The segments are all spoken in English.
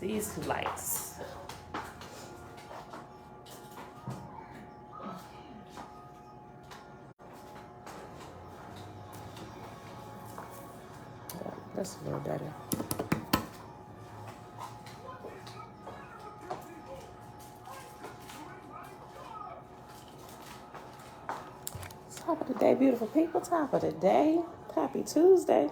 These two lights. Yeah, that's a little better. Top of the day, beautiful people. Top of the day. Happy Tuesday.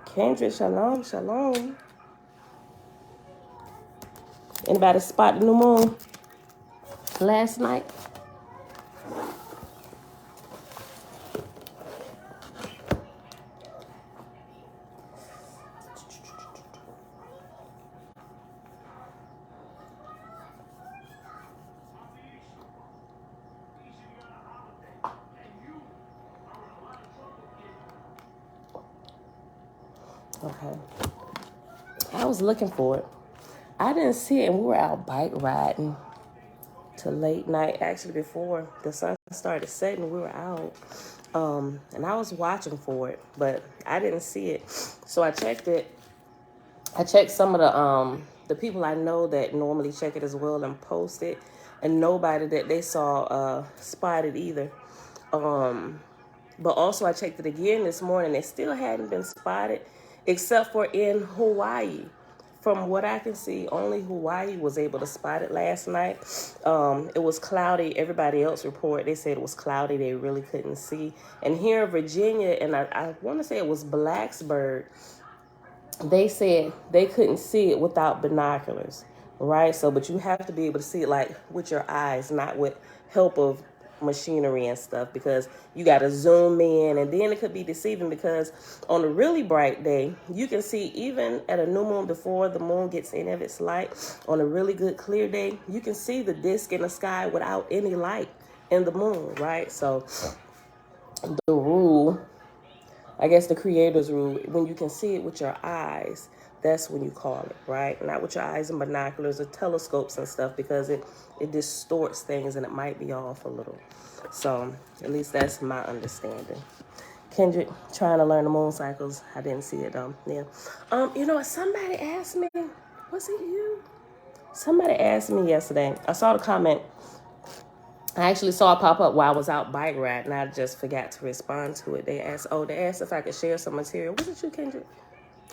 Kendra, shalom, shalom. Anybody spot the new moon last night? Okay. I was looking for it. I didn't see it, and we were out bike riding till late night. Actually, before the sun started setting, we were out. And I was watching for it, but I didn't see it. So I checked it. I checked some of the people I know that normally check it as well and post it, and nobody that they saw spotted either. But also I checked it again this morning. It still hadn't been spotted, except for in Hawaii. From what I can see, only Hawaii was able to spot it last night. It was cloudy. Everybody else reported, they said it was cloudy. They really couldn't see. And here in Virginia, and I want to say it was Blacksburg, they said they couldn't see it without binoculars, right? So, but you have to be able to see it like with your eyes, not with help of machinery and stuff, because you got to zoom in, and then it could be deceiving because on a really bright day, you can see even at a new moon before the moon gets any of its light. On a really good clear day, you can see the disk in the sky without any light in the moon, right? So the rule, I guess the creator's rule, when you can see it with your eyes, that's when you call it, right? Not with your eyes and binoculars or telescopes and stuff, because it distorts things and it might be off a little. So at least that's my understanding. Kendrick, trying to learn the moon cycles. I didn't see it though. Yeah. You know what? Somebody asked me, was it you? Somebody asked me yesterday. I saw the comment. I actually saw it pop up while I was out bike riding. I just forgot to respond to it. They asked if I could share some material. Was it you, Kendrick?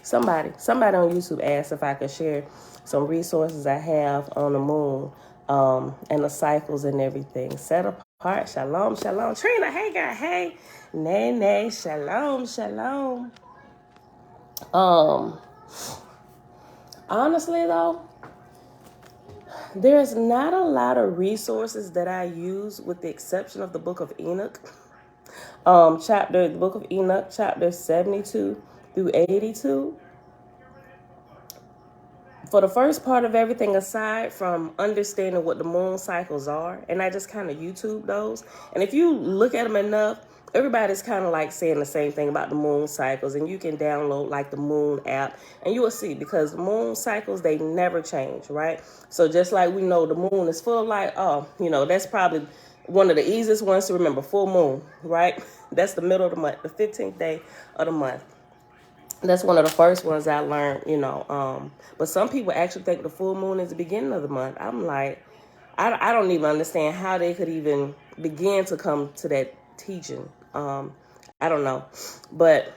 Somebody on YouTube asked if I could share some resources I have on the moon, and the cycles and everything. Set apart. Shalom, shalom. Trina, hey girl, hey. Nay, shalom, shalom. Honestly though, there's not a lot of resources that I use, with the exception of the book of Enoch. The book of Enoch, chapter 72 through 82. For the first part of everything, aside from understanding what the moon cycles are, and I just kind of YouTube those. And if you look at them enough, everybody's kind of like saying the same thing about the moon cycles, and you can download like the moon app, and you will see, because the moon cycles, they never change, right? So just like we know the moon is full of light, that's probably one of the easiest ones to remember, full moon, right? That's the middle of the month, the 15th day of the month. That's one of the first ones I learned, but some people actually think the full moon is the beginning of the month. I'm like, I don't even understand how they could even begin to come to that teaching. I don't know, but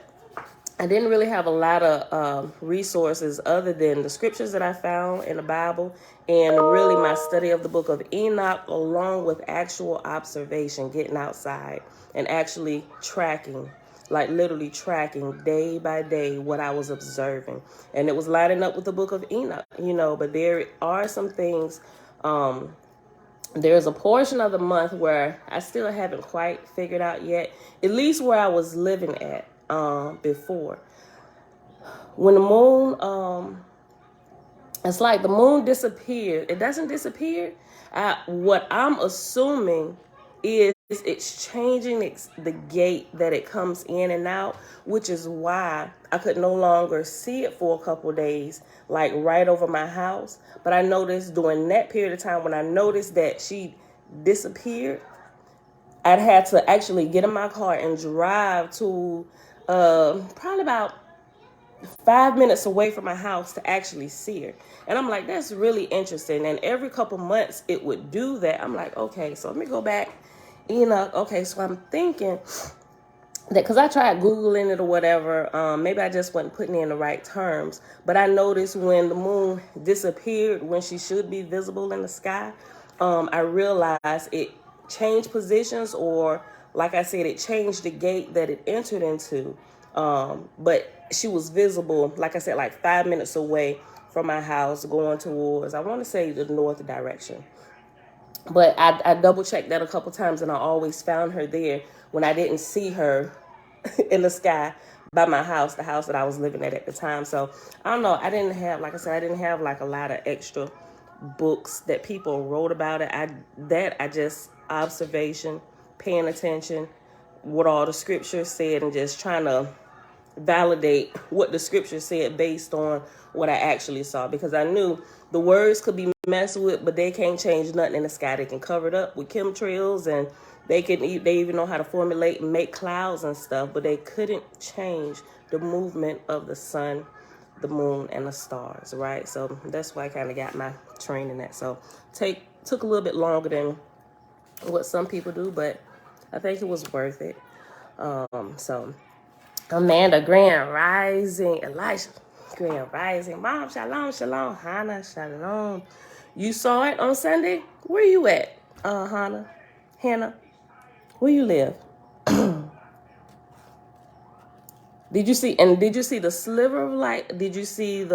I didn't really have a lot of resources other than the scriptures that I found in the Bible, and really my study of the book of Enoch, along with actual observation, getting outside and actually tracking, like literally tracking day by day what I was observing. And it was lining up with the book of Enoch, but there are some things. There's a portion of the month where I still haven't quite figured out yet, at least where I was living at before. When the moon, it's like the moon disappears. It doesn't disappear. What I'm assuming is it's changing the gate that it comes in and out, which is why I could no longer see it for a couple of days, like right over my house. But I noticed during that period of time, when I noticed that she disappeared, I'd had to actually get in my car and drive to probably about 5 minutes away from my house to actually see her. And I'm like, that's really interesting. And every couple months it would do that. I'm like, okay, so let me go back. Okay, so I'm thinking that because I tried Googling it or whatever, maybe I just wasn't putting in the right terms. But I noticed when the moon disappeared, when she should be visible in the sky, I realized it changed positions, or like I said, it changed the gate that it entered into. But she was visible, like I said, like 5 minutes away from my house going towards, I want to say, the north direction. But I double checked that a couple times, and I always found her there when I didn't see her in the sky by my house, the house that I was living at the time. So I don't know. I didn't have, like I said, I didn't have like a lot of extra books that people wrote about it. I just observation, paying attention, what all the scriptures said, and just trying to validate what the scripture said based on what I actually saw, because I knew the words could be messed with, but they can't change nothing in the sky. They can cover it up with chemtrails, and they even know how to formulate and make clouds and stuff, but they couldn't change the movement of the sun, the moon, and the stars, right? So that's why I kind of got my training at. So took a little bit longer than what some people do, but I think it was worth it. So Amanda, Grand Rising, Elisha, Grand Rising, Mom, Shalom, Shalom, Hannah, Shalom. You saw it on Sunday? Where you at, Hannah? Where you live? Did you see the sliver of light? Did you see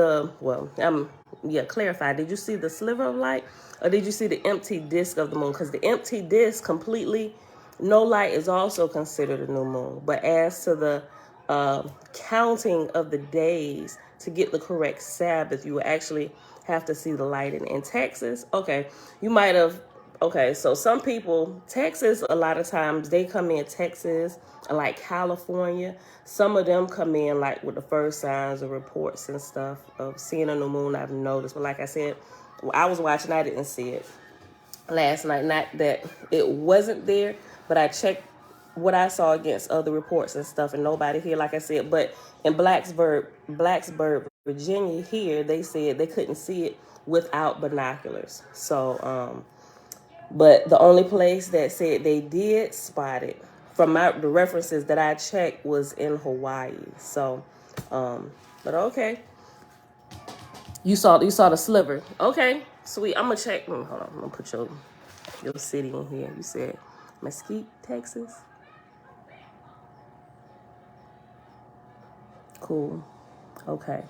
clarify. Did you see the sliver of light, or did you see the empty disk of the moon? Because the empty disk, completely no light, is also considered a new moon. But as to the counting of the days to get the correct Sabbath, you will actually have to see the light in Texas. Okay, you might have. Okay, so some people, Texas, a lot of times they come in Texas, like California. Some of them come in like with the first signs of reports and stuff of seeing a new moon. I've noticed, but like I said, I was watching, I didn't see it last night. Not that it wasn't there, but I checked what I saw against other reports and stuff, and nobody here, like I said. But in Blacksburg, Virginia, here, they said they couldn't see it without binoculars. So, but the only place that said they did spot it, from the references that I checked, was in Hawaii. So, but okay. You saw the sliver. Okay, sweet. I'm gonna check. Hold on, I'm gonna put your city in here. You said Mesquite, Texas. Cool. Okay.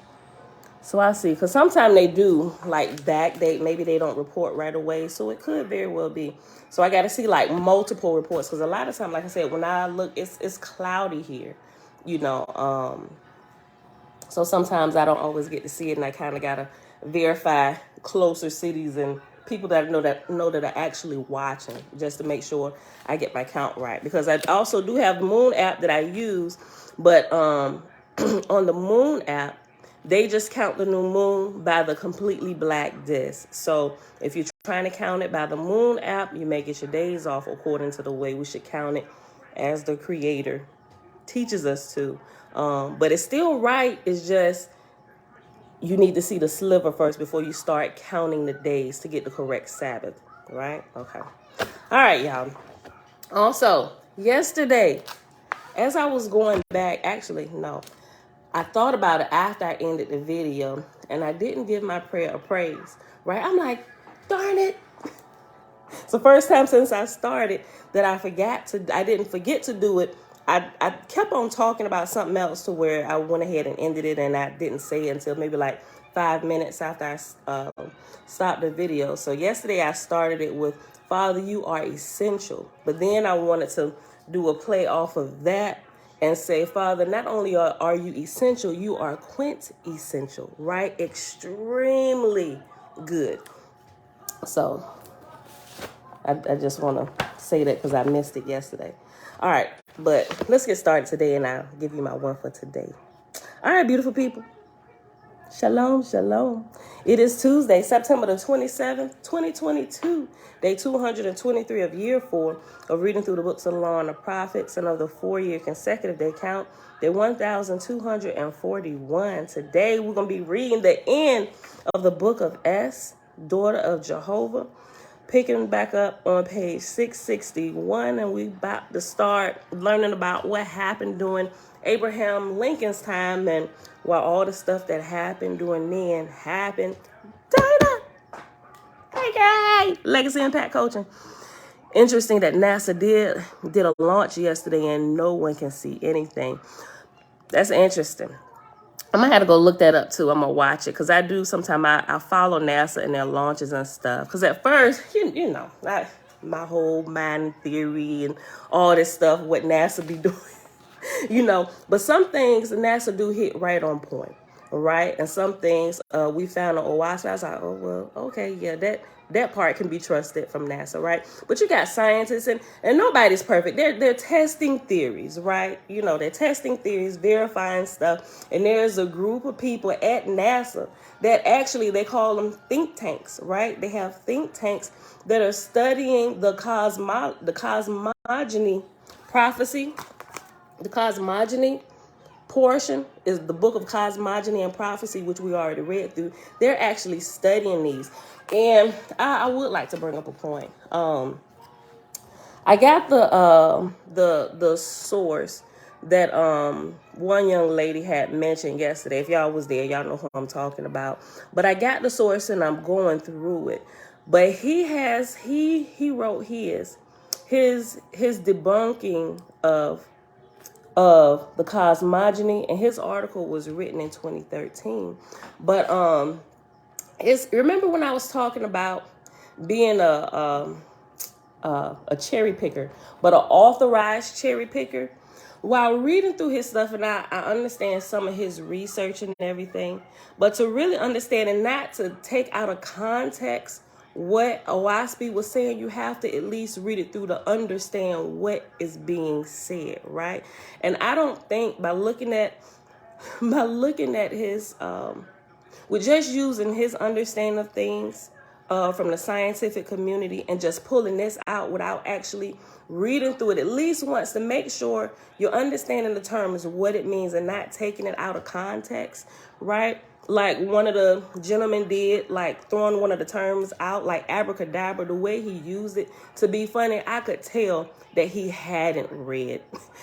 So I see, because sometimes they do like backdate. Maybe they don't report right away, so it could very well be. So I got to see like multiple reports, because a lot of times, like I said, when I look, it's cloudy here, So sometimes I don't always get to see it, and I kind of got to verify closer cities and people that know that are actually watching, just to make sure I get my count right. Because I also do have the Moon app that I use, but on the Moon app, they just count the new moon by the completely black disc. So if you're trying to count it by the Moon app, you may get your days off according to the way we should count it as the Creator teaches us to. But it's still right. It's just you need to see the sliver first before you start counting the days to get the correct Sabbath, right? Okay. All right, y'all. Also, yesterday, as I was going back, actually, no, I thought about it after I ended the video, and I didn't give my prayer of praise, right? I'm like, darn it. It's the first time since I started that I didn't forget to do it. I kept on talking about something else to where I went ahead and ended it, and I didn't say it until maybe like 5 minutes after I stopped the video. So yesterday I started it with, Father, you are essential. But then I wanted to do a play off of that and say, Father, not only are you essential, you are quintessential, right? Extremely good. So I just want to say that because I missed it yesterday. All right, but let's get started today, and I'll give you my one for today. All right, beautiful people. Shalom, shalom. It is Tuesday, September the 27th, 2022, day 223 of year 4 of reading through the books of the law and the prophets, and of the 4-year consecutive day count, day 1241. Today, we're going to be reading the end of the book of Es, daughter of Jehovah, picking back up on page 661, and we about to start learning about what happened during Abraham Lincoln's time, and while all the stuff that happened during then happened. Dana! Hey, guy! Legacy Impact Coaching. Interesting that NASA did a launch yesterday and no one can see anything. That's interesting. I'm going to have to go look that up, too. I'm going to watch it because I do sometimes I follow NASA and their launches and stuff. Because at first, you know, my whole mind theory and all this stuff, what NASA be doing, you know. But some things NASA do hit right on point, right? And some things we found on Oahspe, I was like, oh, well, okay, yeah, that part can be trusted from NASA, right? But you got scientists, and nobody's perfect. They're testing theories, right? You know, they're testing theories, verifying stuff. And there's a group of people at NASA that actually, they call them think tanks, right? They have think tanks that are studying the cosmogony prophecy. The cosmogony portion is the book of cosmogony and prophecy, which we already read through. They're actually studying these. And I would like to bring up a point. I got the source that one young lady had mentioned yesterday. If y'all was there, y'all know who I'm talking about. But I got the source and I'm going through it. But he wrote his debunking of the cosmogony, and his article was written in 2013. But remember when I was talking about being a cherry picker, but an authorized cherry picker? While reading through his stuff, and I understand some of his research and everything, but to really understand and not to take out of context what Oahspe was saying, you have to at least read it through to understand what is being said, right? And I don't think by looking at his with just using his understanding of things from the scientific community and just pulling this out without actually reading through it at least once to make sure you're understanding the terms, what it means, and not taking it out of context, right? Like one of the gentlemen did, like throwing one of the terms out, like abracadabra, the way he used it to be funny, I could tell that he hadn't read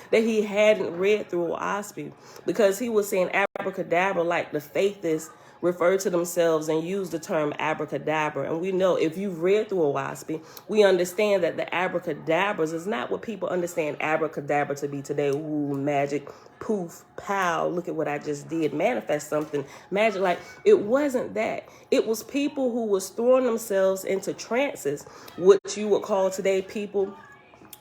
through Oahspe, because he was saying abracadabra like the faithists refer to themselves and use the term abracadabra. And we know, if you've read through Oahspe, we understand that the abracadabras is not what people understand abracadabra to be today. Ooh, magic, poof, pow, look at what I just did, manifest something, magic. Like, it wasn't that. It was people who was throwing themselves into trances, which you would call today people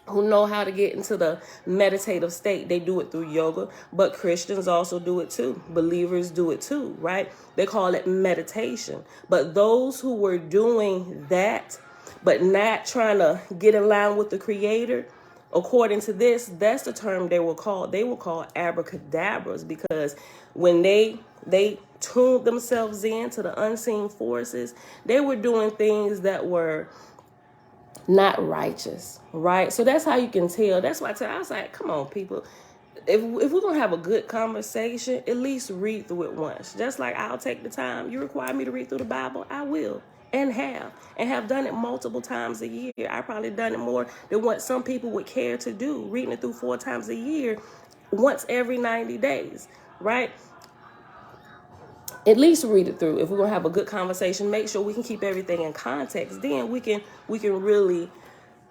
who know how to get into the meditative state. They do it through yoga, but Christians also do it too. Believers do it too, right? They call it meditation. But those who were doing that, but not trying to get in line with the Creator, according to this, that's the term they were called. They were called abracadabras, because when they tuned themselves into the unseen forces, they were doing things that were not righteous, right? So that's how you can tell. That's why I was like, come on, people. If we're going to have a good conversation, at least read through it once. Just like I'll take the time. You require me to read through the Bible, I will. And have done it multiple times a year. I probably done it more than what some people would care to do, reading it through 4 times a year, once every 90 days, right? At least read it through. If we're going to have a good conversation, make sure we can keep everything in context. Then we can really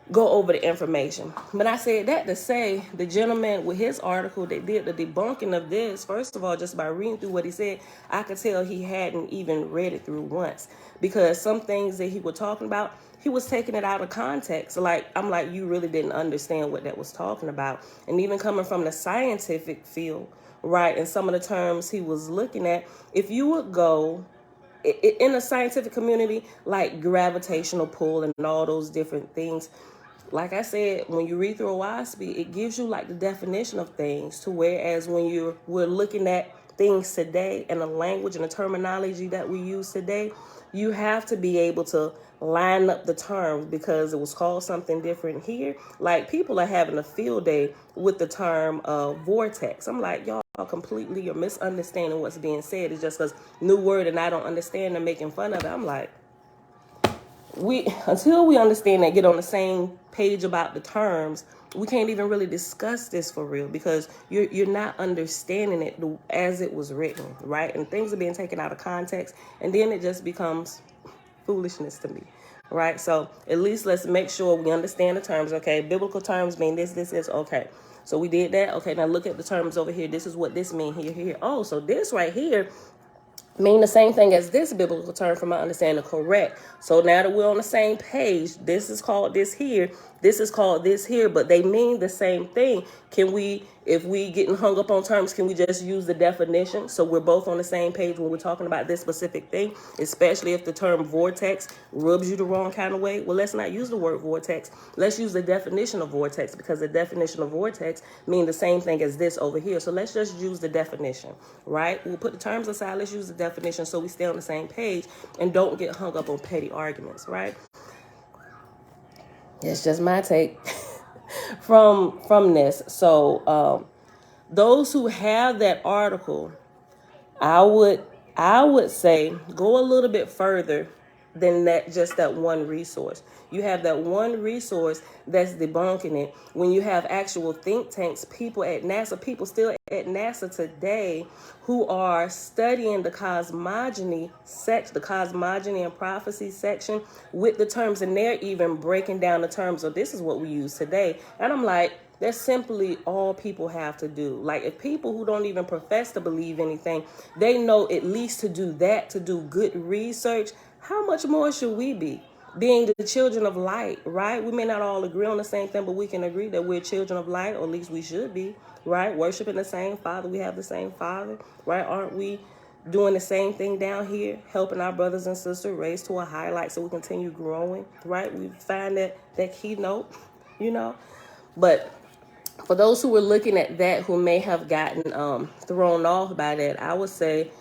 go over the information. But I said that to say, the gentleman with his article that did the debunking of this, first of all, just by reading through what he said, I could tell he hadn't even read it through once, because some things that he was talking about, he was taking it out of context. Like, I'm like, you really didn't understand what that was talking about. And even coming from the scientific field, right, and some of the terms he was looking at, if you would go in a scientific community, like gravitational pull and all those different things, like I said, when you read through Oahspe, it gives you like the definition of things, to whereas when we're looking at things today and the language and the terminology that we use today, you have to be able to line up the terms because it was called something different here. Like, people are having a field day with the term vortex. I'm like, y'all completely, you're misunderstanding what's being said. It's just because new word and I don't understand and making fun of it. I'm like, until we understand and get on the same page about the terms, we can't even really discuss this for real, because you're not understanding it as it was written, right? And things are being taken out of context, and then it just becomes foolishness to me, right? So at least let's make sure we understand the terms. Okay, biblical terms mean this is okay. So we did that. Okay, now look at the terms over here. This is what this mean here. Oh, so this right here mean the same thing as this biblical term, from my understanding, correct? So now that we're on the same page, this is called this here, this is called this here, but they mean the same thing. Can we, if we getting hung up on terms, can we just use the definition so we're both on the same page when we're talking about this specific thing, especially if the term vortex rubs you the wrong kind of way? Well, let's not use the word vortex. Let's use the definition of vortex, because the definition of vortex mean the same thing as this over here. So let's just use the definition, right? We'll put the terms aside. Let's use the definition so we stay on the same page and don't get hung up on petty arguments, right? It's just my take from this. So those who have that article, I would say go a little bit further than that, just that one resource. You have that one resource that's debunking it. When you have actual think tanks, people at NASA, people still at NASA today who are studying the cosmogony and prophecy section with the terms, and they're even breaking down the terms of this is what we use today. And I'm like, that's simply all people have to do. Like, if people who don't even profess to believe anything, they know at least to do that, to do good research, how much more should we be? Being the children of light, right? We may not all agree on the same thing, but we can agree that we're children of light, or at least we should be, right? Worshiping the same Father. We have the same Father, right? Aren't we doing the same thing down here, helping our brothers and sisters raise to a highlight so we continue growing, right? We find that keynote, But for those who were looking at that, who may have gotten thrown off by that, I would say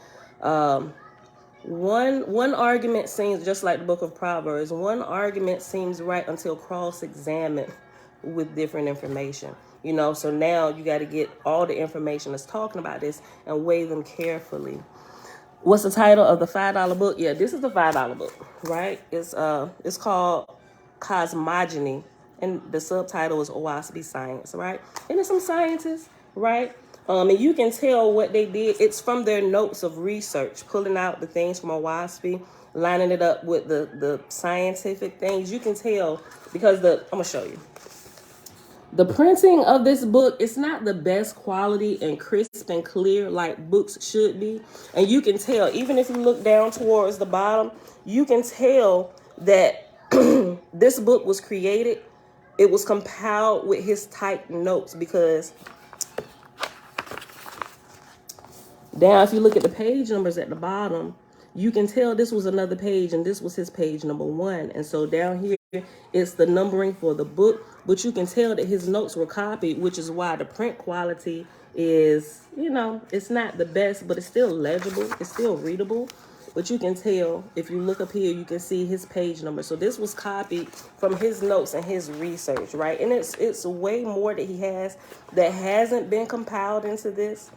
one argument seems, just like the book of Proverbs, one argument seems right until cross-examined with different information. So now you got to get all the information that's talking about this and weigh them carefully. What's the title of the $5 book? Yeah, this is the $5 book, right? It's called Cosmogony, and the subtitle is Oahspe Science, right? And there's some scientists, right? And you can tell what they did. It's from their notes of research, pulling out the things from Oahspe, lining it up with the scientific things. You can tell because I'm gonna show you. The printing of this book, it's not the best quality and crisp and clear like books should be. And you can tell, even if you look down towards the bottom, you can tell that this book was created. It was compiled with his typed notes, because down, if you look at the page numbers at the bottom, you can tell this was another page and this was his page number 1. And so down here, it's the numbering for the book, but you can tell that his notes were copied, which is why the print quality is, it's not the best, but it's still legible. It's still readable. But you can tell, if you look up here, you can see his page number. So this was copied from his notes and his research, right? And it's way more that he has that hasn't been compiled into this.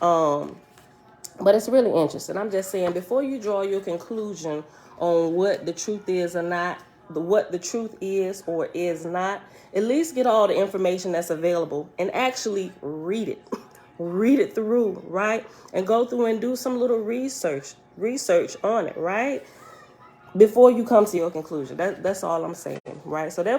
But it's really interesting. I'm just saying, before you draw your conclusion on what the truth is or not, what the truth is or is not, at least get all the information that's available and actually read it. Read it through, right? And go through and do some little research on it, right? Before you come to your conclusion. That's all I'm saying, right? So the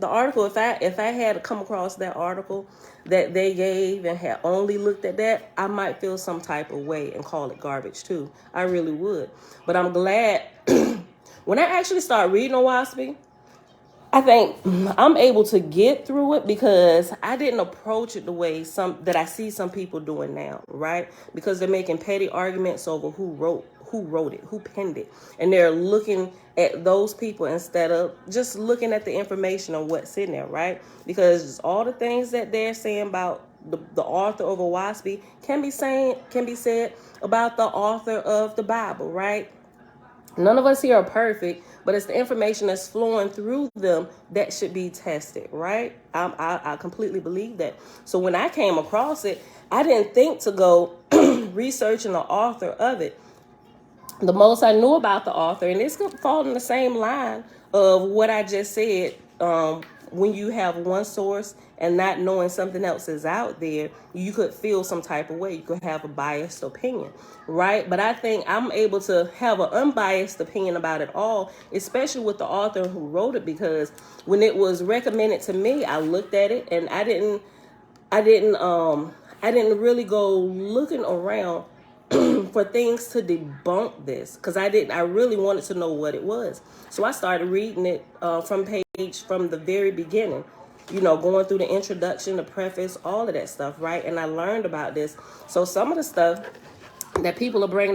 article, if I had come across that article that they gave and had only looked at that, I might feel some type of way and call it garbage too. I really would. But I'm glad when I actually start reading Oahspe, I think I'm able to get through it because I didn't approach it the way that I see some people doing now, right? Because they're making petty arguments over who wrote it, who penned it. And they're looking at those people instead of just looking at the information on what's in there, right? Because all the things that they're saying about the author of Oahspe can be said about the author of the Bible, right? None of us here are perfect, but it's the information that's flowing through them that should be tested, right? I completely believe that. So when I came across it, I didn't think to go researching the author of it. The most I knew about the author, and this could fall in the same line of what I just said, when you have one source and not knowing something else is out there, you could feel some type of way. You could have a biased opinion, right? But I think I'm able to have an unbiased opinion about it all, especially with the author who wrote it, because when it was recommended to me, I looked at it and I didn't really go looking around for things to debunk this, because I really wanted to know what it was. So I started reading it from the very beginning, going through the introduction, the preface, all of that stuff, right? And I learned about this. So some of the stuff that people are bringing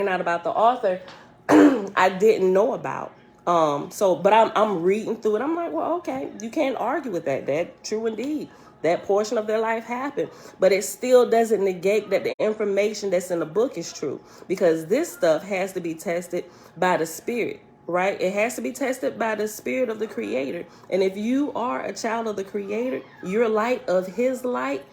out about the author, I didn't know about. But I'm reading through it. I'm like, well, okay, you can't argue with that. That's true indeed. That portion of their life happened, but it still doesn't negate that the information that's in the book is true, because this stuff has to be tested by the Spirit, right? It has to be tested by the Spirit of the Creator. And if you are a child of the Creator, you're light of His light,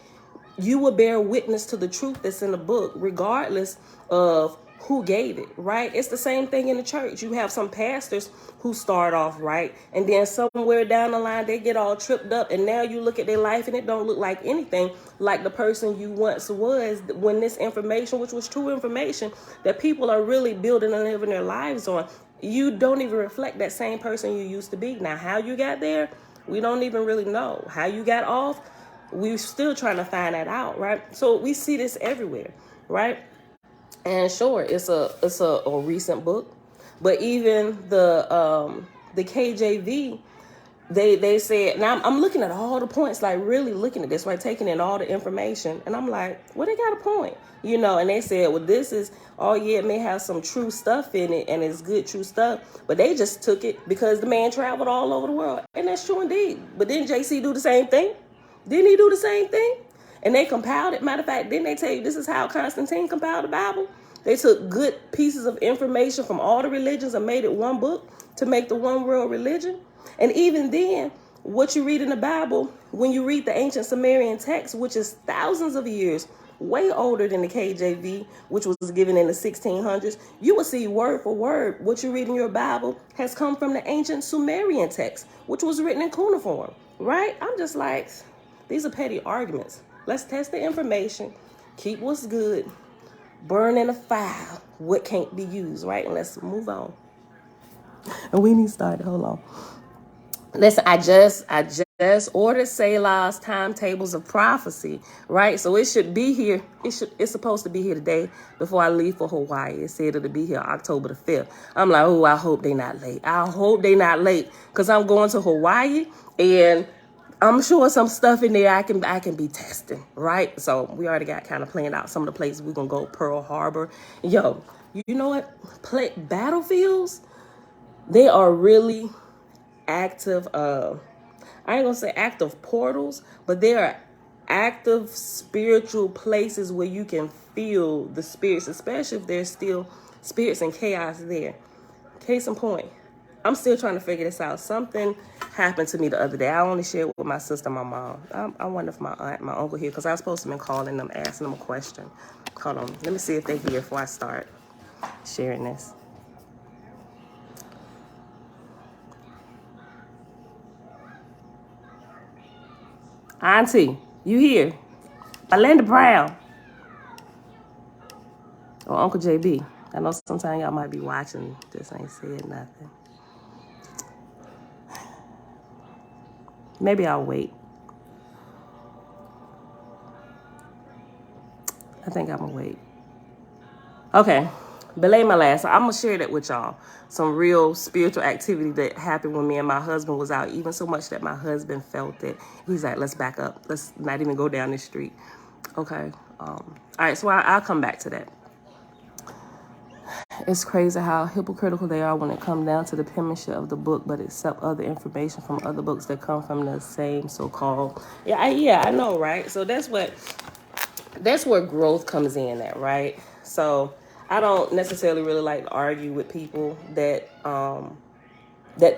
you will bear witness to the truth that's in the book, regardless of who gave it, right? It's the same thing in the church. You have some pastors who start off right, and then somewhere down the line, they get all tripped up, and now you look at their life, and it don't look like anything like the person you once was, when this information, which was true information, that people are really building and living their lives on, you don't even reflect that same person you used to be. Now, how you got there, we don't even really know. How you got off, we're still trying to find that out, right? So we see this everywhere, right? And sure, it's a recent book, but even the KJV, they said. Now I'm looking at all the points, like really looking at this, right, taking in all the information, and I'm like, well, they got a point, And they said, well, this is, oh yeah, it may have some true stuff in it, and it's good true stuff, but they just took it because the man traveled all over the world, and that's true indeed. But didn't JC do the same thing? Didn't he do the same thing? And they compiled it. Matter of fact, didn't they tell you this is how Constantine compiled the Bible? They took good pieces of information from all the religions and made it one book to make the one world religion. And even then, what you read in the Bible, when you read the ancient Sumerian text, which is thousands of years, way older than the KJV, which was given in the 1600s, you will see word for word what you read in your Bible has come from the ancient Sumerian text, which was written in cuneiform, right? I'm just like, these are petty arguments. Let's test the information, keep what's good, burn in a fire what can't be used, right? And let's move on. And we need to start. Hold on. Listen, I just ordered Selah's timetables of prophecy, right? So it should be here. It's supposed to be here today before I leave for Hawaii. It said it'll be here October the 5th. I'm like, oh, I hope they not late. I hope they not late, because I'm going to Hawaii, and I'm sure some stuff in there I can be testing, right? So we already got kind of planned out some of the places we're gonna go. Pearl Harbor, yo, you know what? Battlefields, they are really active. I ain't gonna say active portals, but they are active spiritual places where you can feel the spirits, especially if there's still spirits and chaos there. Case in point, I'm still trying to figure this out. Something happened to me the other day. I only shared with my sister and my mom. I wonder if my aunt, my uncle here, because I was supposed to be calling them, asking them a question. Hold on. Let me see if they're here before I start sharing this. Auntie, you here? Belinda Brown. Or Uncle JB. I know sometimes y'all might be watching. Just ain't said nothing. Maybe I'll wait. I think I'm gonna wait. Okay, belay my last. So I'm gonna share that with y'all. Some real spiritual activity that happened when me and my husband was out, even so much that my husband felt it. He's like, let's back up. Let's not even go down this street. Okay. All right, so I'll come back to that. It's crazy how hypocritical they are when it comes down to the penmanship of the book, but accept other information from other books that come from the same so-called. I know, right? So that's where growth comes in at, right? So I don't necessarily really like to argue with people that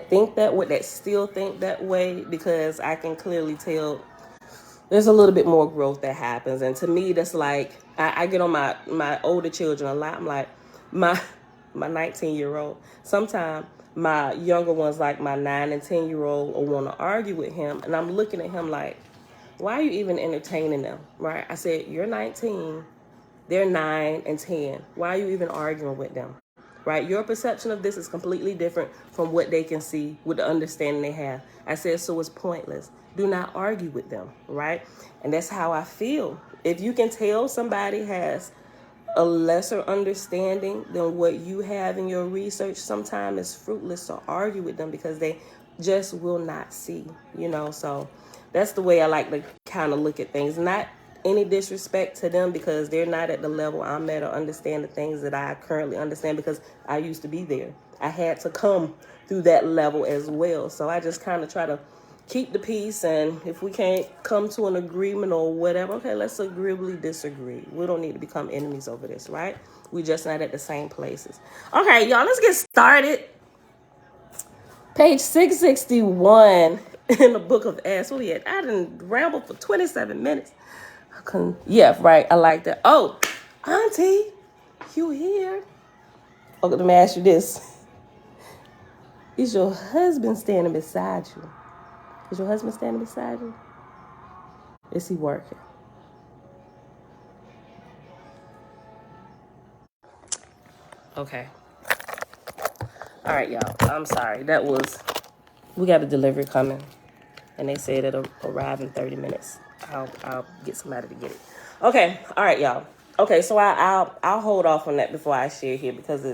think that way, that still think that way, because I can clearly tell there's a little bit more growth that happens. And to me, that's like, I get on my older children a lot. I'm like, my 19-year-old, sometimes my younger ones, like my 9 and 10-year-old, will want to argue with him. And I'm looking at him like, why are you even entertaining them, right? I said, you're 19, they're 9 and 10. Why are you even arguing with them, right? Your perception of this is completely different from what they can see with the understanding they have. I said, so it's pointless. Do not argue with them, right? And that's how I feel. If you can tell somebody has a lesser understanding than what you have in your research, sometimes it's fruitless to argue with them because they just will not see, so that's the way I like to kind of look at things. Not any disrespect to them, because they're not at the level I'm at or understand the things that I currently understand, because I used to be there. I had to come through that level as well. So I just kind of try to keep the peace, and if we can't come to an agreement or whatever, okay, let's agreeably disagree. We don't need to become enemies over this, right? We just not at the same places. Okay, y'all, let's get started. Page 661 in the book of Acts. What we had? I didn't ramble for 27 minutes. Yeah, right. I like that. Oh, Auntie, you here? Okay, let me ask you this. Is your husband standing beside you? Is your husband standing beside you? Is he working? Okay. All right, y'all. I'm sorry. We got a delivery coming, and they said it'll arrive in 30 minutes. I'll get somebody to get it. Okay. All right, y'all. Okay, so I'll hold off on that before I share here, because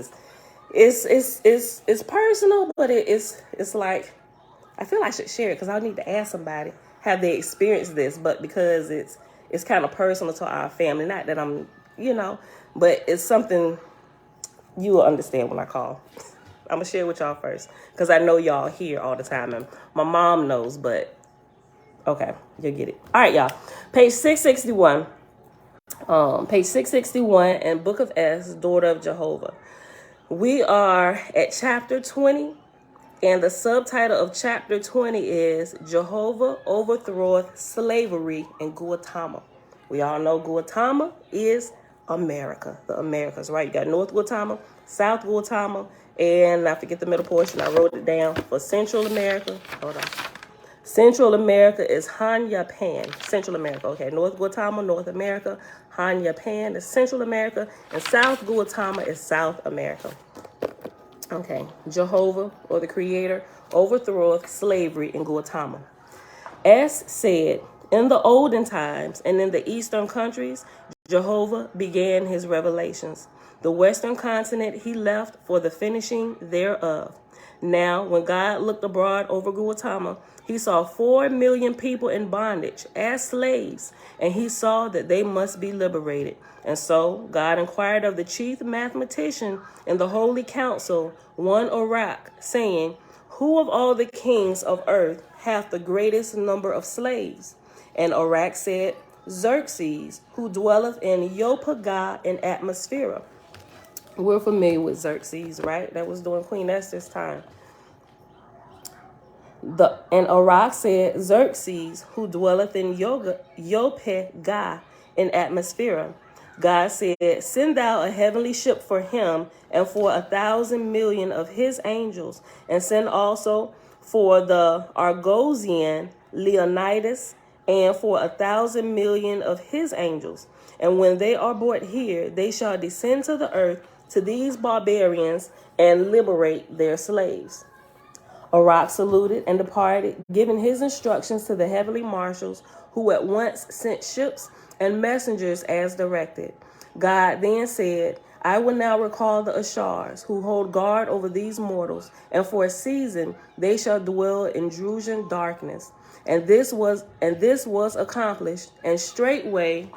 it's personal, but it's like, I feel I should share it because I need to ask somebody, have they experienced this? But because it's kind of personal to our family, not that I'm, but it's something you will understand when I call. I'm going to share with y'all first, because I know y'all here all the time, and my mom knows, but okay, you'll get it. All right, y'all. Page 661. Page 661 in Book of S, Daughter of Jehovah. We are at chapter 20, and the subtitle of chapter 20 is Jehovah Overthroweth Slavery in Guatemala. We all know Guatemala is America, the Americas, right? You got North Guatemala, South Guatemala, and I forget the middle portion. I wrote it down for Central America. Hold on. Central America is Hanyapan. Central America, okay. North Guatemala, North America. Hanyapan is Central America. And South Guatemala is South America. Okay. Jehovah, or the Creator, overthroweth slavery in Guatemala. As said, in the olden times and in the eastern countries, Jehovah began his revelations. The western continent he left for the finishing thereof. Now, when God looked abroad over Guatemala, he saw 4 million people in bondage as slaves, and he saw that they must be liberated. And so God inquired of the chief mathematician in the holy council, one Oahspe, saying, who of all the kings of earth hath the greatest number of slaves? And Oahspe said, Xerxes, who dwelleth in Yopagah in Atmosphera. We're familiar with Xerxes, right? That was during Queen Esther's time. And Oahspe said, Xerxes, who dwelleth in Yopagah in Atmosphera. God said, send thou a heavenly ship for him, and for 1,000 million of his angels, and send also for the Argosian Leonidas, and for 1,000 million of his angels. And when they are brought here, they shall descend to the earth to these barbarians and liberate their slaves. Oahspe saluted and departed, giving his instructions to the heavenly marshals, who at once sent ships and messengers as directed. God then said, I will now recall the Ashars, who hold guard over these mortals, and for a season they shall dwell in Drusian darkness. And this was accomplished, and straightway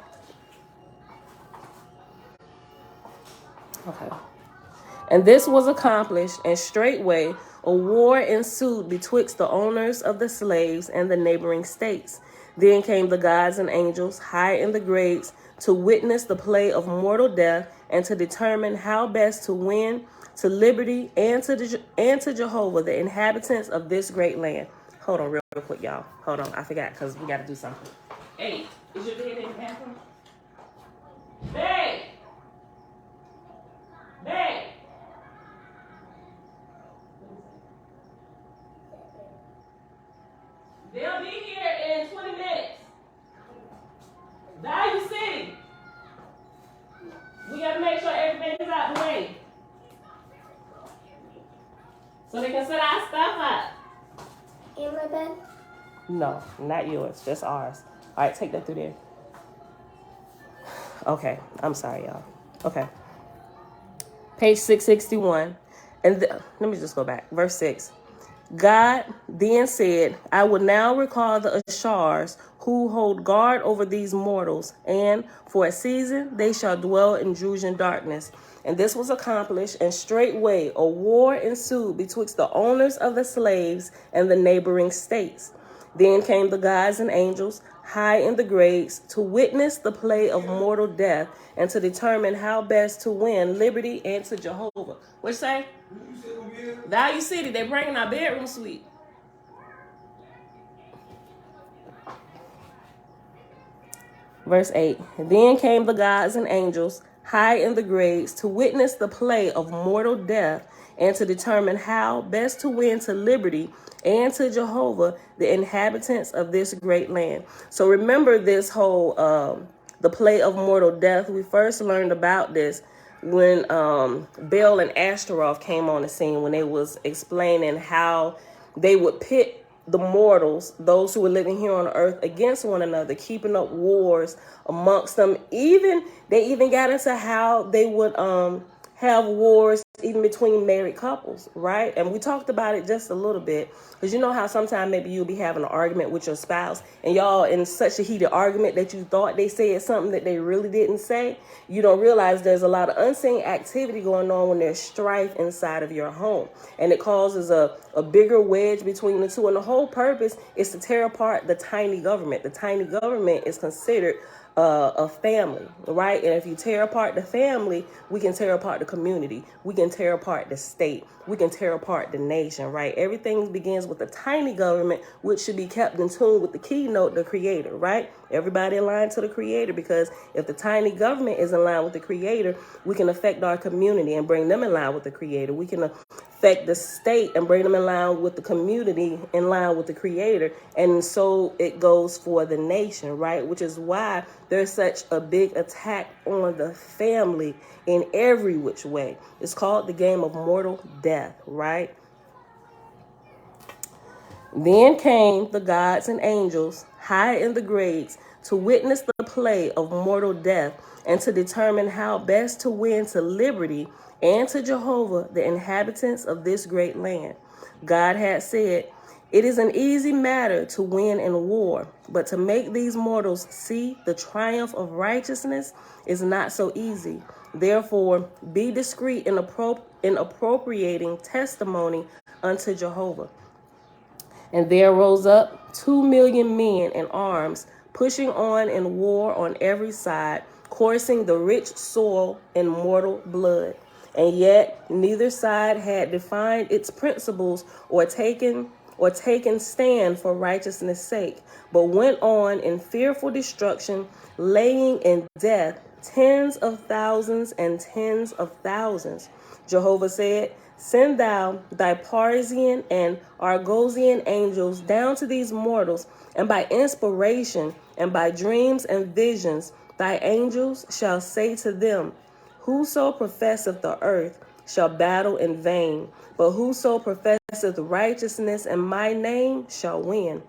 And this was accomplished, and straightway a war ensued betwixt the owners of the slaves and the neighboring states. Then came the gods and angels high in the grades to witness the play of mortal death and to determine how best to win to liberty and to Jehovah, the inhabitants of this great land. Hold on real quick, y'all. Hold on. I forgot because we got to do something. Hey, is your bed in the bathroom? Babe! Babe! They'll be here in 20 minutes. Value City. We gotta make sure everything's out the way, so they can set our stuff up. In my bed? No, not yours, just ours. All right, take that through there. Okay, I'm sorry, y'all. Okay. Page 661. And let me just go back. Verse 6. God then said, I will now recall the Ashars who hold guard over these mortals, and for a season they shall dwell in Drusian darkness. And this was accomplished, and straightway a war ensued betwixt the owners of the slaves and the neighboring states. Then came the gods and angels high in the grades to witness the play of mortal death and to determine how best to win liberty and to Jehovah. What you say? Value City, they're bringing our bedroom suite. Verse 8. Then came the gods and angels high in the grades to witness the play of mortal death and to determine how best to win to liberty and to Jehovah, the inhabitants of this great land. So remember this whole, the play of mortal death. We first learned about this when Baal and Ashtaroth came on the scene, when they was explaining how they would pit the mortals, those who were living here on earth, against one another, keeping up wars amongst them. They even got into how they would have wars even between married couples, right? And we talked about it just a little bit, because you know how sometimes maybe you'll be having an argument with your spouse and y'all in such a heated argument that you thought they said something that they really didn't say. You don't realize there's a lot of unseen activity going on when there's strife inside of your home, and it causes a bigger wedge between the two. And the whole purpose is to tear apart the tiny government. The tiny government is considered a family, right? And if you tear apart the family, we can tear apart the community. We can tear apart the state. We can tear apart the nation, right? Everything begins with a tiny government, which should be kept in tune with the keynote, the creator, right? Everybody aligned to the creator, because if the tiny government is in line with the creator, we can affect our community and bring them in line with the creator. We can affect the state and bring them in line with the community, in line with the creator. And so it goes for the nation, right? Which is why there's such a big attack on the family in every which way. It's called the game of mortal death, right? Then came the gods and angels high in the grades to witness the play of mortal death and to determine how best to win to liberty and to Jehovah, the inhabitants of this great land. God had said, it is an easy matter to win in war, but to make these mortals see the triumph of righteousness is not so easy. Therefore, be discreet in appropriating testimony unto Jehovah. And there rose up 2 million men in arms, pushing on in war on every side, coursing the rich soil in mortal blood. And yet neither side had defined its principles or taken stand for righteousness' sake, but went on in fearful destruction, laying in death tens of thousands and tens of thousands. Jehovah said, send thou thy Parsian and Argosian angels down to these mortals, and by inspiration and by dreams and visions thy angels shall say to them, whoso professeth the earth shall battle in vain, but whoso professeth righteousness in my name shall win.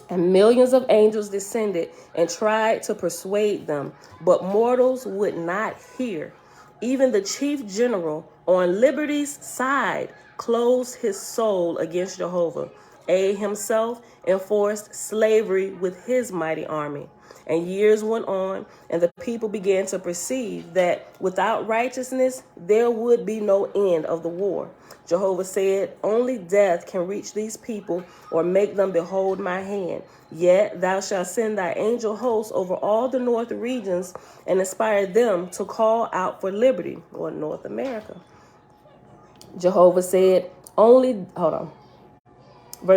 And millions of angels descended and tried to persuade them, but mortals would not hear. Even the chief general on liberty's side closed his soul against Jehovah. himself enforced slavery with his mighty army. And years went on, and the people began to perceive that without righteousness, there would be no end of the war. Jehovah said, only death can reach these people or make them behold my hand. Yet thou shalt send thy angel hosts over all the north regions and inspire them to call out for liberty, or North America. Jehovah said, verse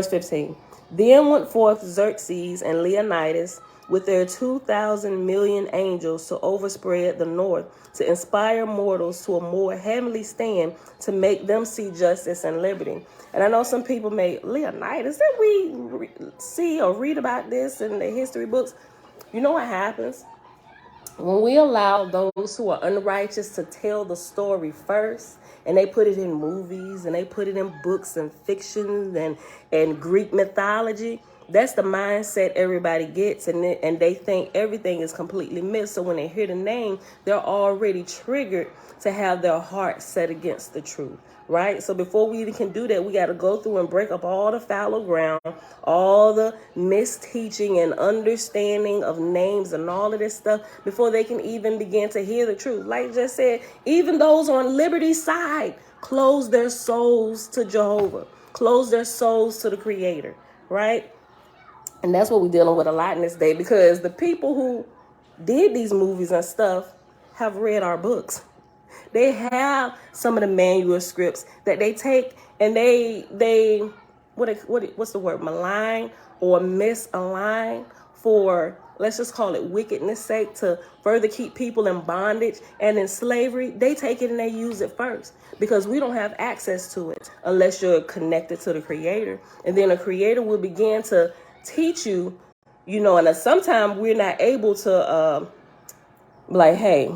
15. Then went forth Xerxes and Leonidas with their 2,000 million angels to overspread the north, to inspire mortals to a more heavenly stand, to make them see justice and liberty. And I know some people may, Leonidas, did we see or read about this in the history books? You know what happens? When we allow those who are unrighteous to tell the story first, and they put it in movies, and they put it in books and fiction and Greek mythology, that's the mindset everybody gets, and they think everything is completely missed. So when they hear the name, they're already triggered to have their heart set against the truth, right? So before we even can do that, we got to go through and break up all the fallow ground, all the misteaching and understanding of names and all of this stuff before they can even begin to hear the truth. Like I just said, even those on liberty's side close their souls to Jehovah, close their souls to the Creator, right? And that's what we're dealing with a lot in this day, because the people who did these movies and stuff have read our books. They have some of the manuscripts that they take and they what's the word, malign or misalign for, let's just call it wickedness sake, to further keep people in bondage and in slavery. They take it and they use it first, because we don't have access to it unless you're connected to the Creator. And then the Creator will begin to teach you, and sometimes we're not able to like, hey,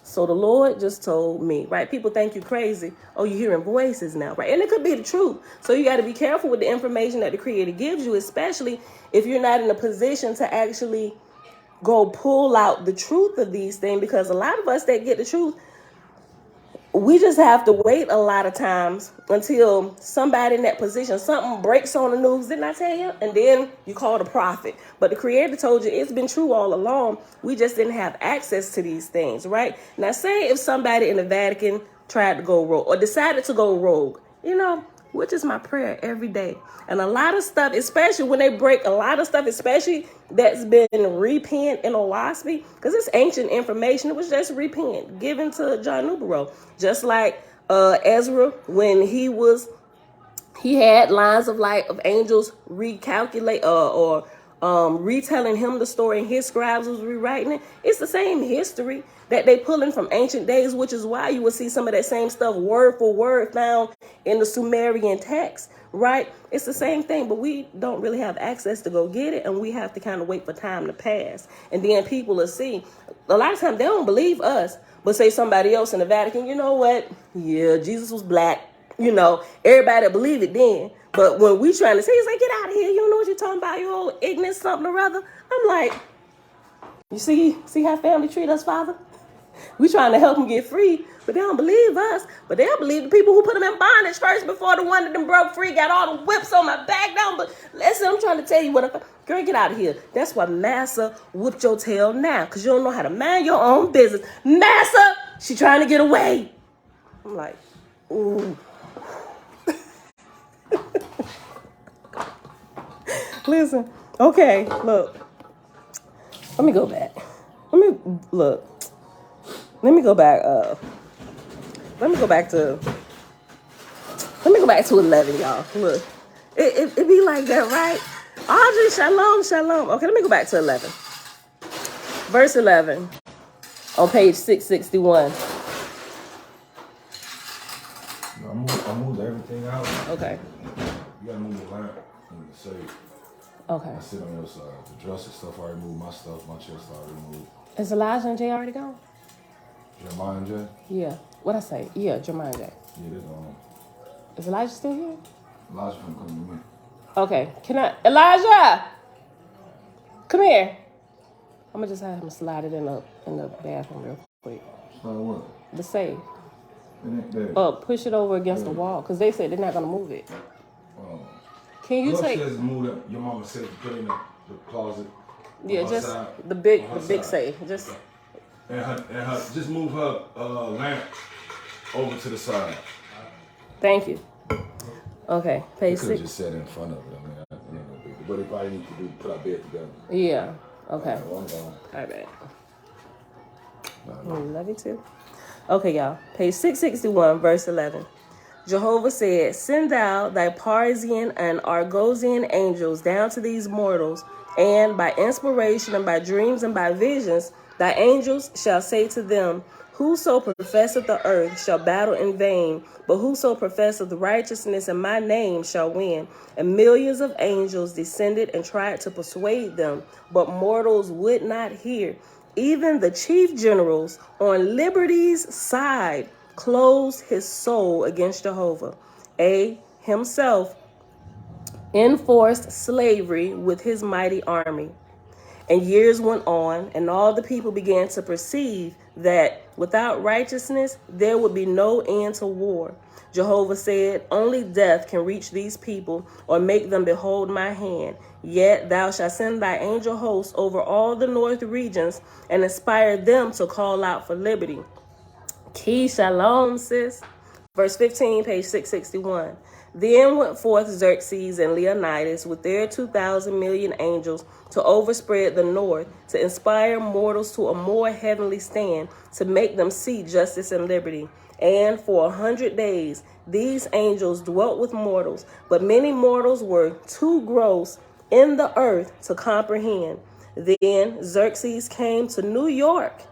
so the Lord just told me, right? People think you crazy. Oh, you're hearing voices now, right? And it could be the truth. So you got to be careful with the information that the Creator gives you, especially if you're not in a position to actually go pull out the truth of these things, because a lot of us that get the truth, we just have to wait a lot of times until somebody in that position, something breaks on the news, didn't I tell you? And then you call the prophet. But the Creator told you it's been true all along. We just didn't have access to these things, right? Now, say if somebody in the Vatican tried to go rogue or decided to go rogue, which is my prayer every day. And a lot of stuff, especially when they break a lot of stuff, especially that's been repent in Oahspe, because it's ancient information. It was just repent given to John Nubero. Just like Ezra, when he had lines of angels recalculate or retelling him the story, and his scribes was rewriting it. It's the same history that they pulling from ancient days, which is why you will see some of that same stuff word for word found in the Sumerian text, right? It's the same thing, but we don't really have access to go get it, and we have to kind of wait for time to pass. And then people will see, a lot of times they don't believe us, but say somebody else in the Vatican, you know what? Yeah, Jesus was black. Everybody believe it then. But when we trying to say, he's like, get out of here. You don't know what you're talking about. You old ignorant something or other. I'm like, you see how family treat us, Father? We trying to help them get free, but they don't believe us. But they'll believe the people who put them in bondage first before the one that them broke free, got all the whips on my back down. But listen, I'm trying to tell you girl, get out of here. That's why Massa whooped your tail now, because you don't know how to mind your own business. Massa, she trying to get away. I'm like, ooh. Listen, okay, look. Let me go back. Let me go back to 11, y'all. Look, it be like that, right? Audrey, shalom. Okay, let me go back to 11. Verse 11 on page 661. I moved everything out. Okay. You gotta move the lamp and the safe. Okay. I sit on your side. The dresser stuff I already moved. My stuff, my chest I already moved. Is Elijah and Jay already gone? Jeremiah and Jay? Yeah. What'd I say? Yeah, Jeremiah and Jay. Yeah, they're gone. Is Elijah still here? Elijah can come to me. Okay. Elijah! Come here. I'm gonna just have him slide it in the bathroom real quick. Slide what? The safe. It ain't there. Push it over against the wall, because they said they're not gonna move it. Oh. Can you Go take? upstairs and move that. Your mama said to put in the closet. Yeah, just the big safe. Just. Okay. And her, just move her lamp over to the side. Thank you. Okay, page Could have 6. just sat in front of it. I mean, it ain't no big deal. But it probably need to do put our bed together. Yeah. Okay. Well, I'm gone. All right. Love you too. Okay, y'all. Page 661, verse 11. Jehovah said, "Send thou thy Parsian and Argosian angels down to these mortals, and by inspiration and by dreams and by visions, thy angels shall say to them, Whoso professeth the earth shall battle in vain, but whoso professeth righteousness in my name shall win. And millions of angels descended and tried to persuade them, but mortals would not hear. Even the chief generals on liberty's side closed his soul against Jehovah. Himself enforced slavery with his mighty army. And years went on, and all the people began to perceive that without righteousness there would be no end to war. Jehovah said, Only death can reach these people or make them behold my hand. Yet thou shalt send thy angel hosts over all the north regions and inspire them to call out for liberty." Key shalom, sis. Verse 15, page 661. Then went forth Xerxes and Leonidas with their 2,000 million angels to overspread the north, to inspire mortals to a more heavenly stand, to make them see justice and liberty. And for 100 days these angels dwelt with mortals, but many mortals were too gross in the earth to comprehend. Then Xerxes came to New York.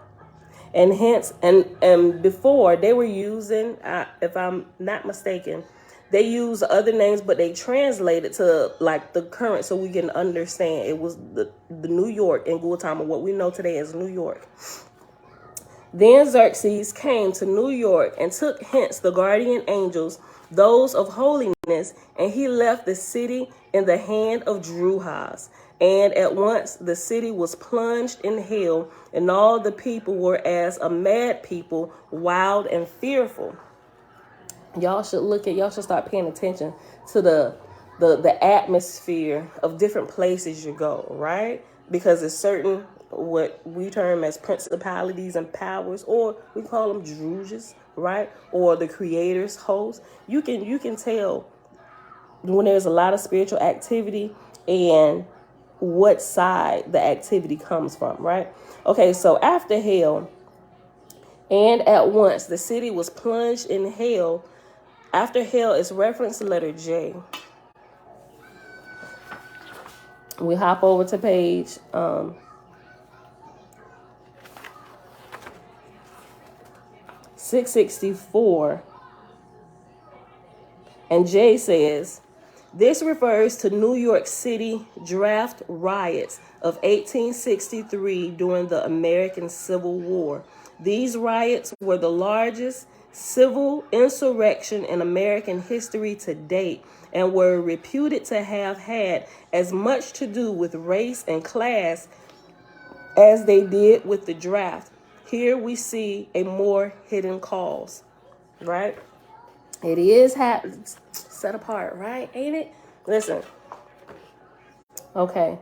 And hence, and before they were using, if I'm not mistaken, they used other names, but they translated to like the current so we can understand. It was the New York in Guatemala, what we know today as New York. Then Xerxes came to New York and took hence the guardian angels, those of holiness, and he left the city in the hand of Druhas. And at once the city was plunged in hell, and all the people were as a mad people, wild and fearful. Y'all should start paying attention to the atmosphere of different places you go, right? Because it's certain what we term as principalities and powers, or we call them druges, right? Or the creator's host. You can tell when there's a lot of spiritual activity and what side the activity comes from, right? Okay, so after hell, and at once the city was plunged in hell. After hell is reference letter J. We hop over to page 664. And J says, this refers to New York City draft riots of 1863 during the American Civil War. These riots were the largest civil insurrection in American history to date and were reputed to have had as much to do with race and class as they did with the draft. Here we see a more hidden cause, right? It is set apart, right? Ain't it? Listen. Okay.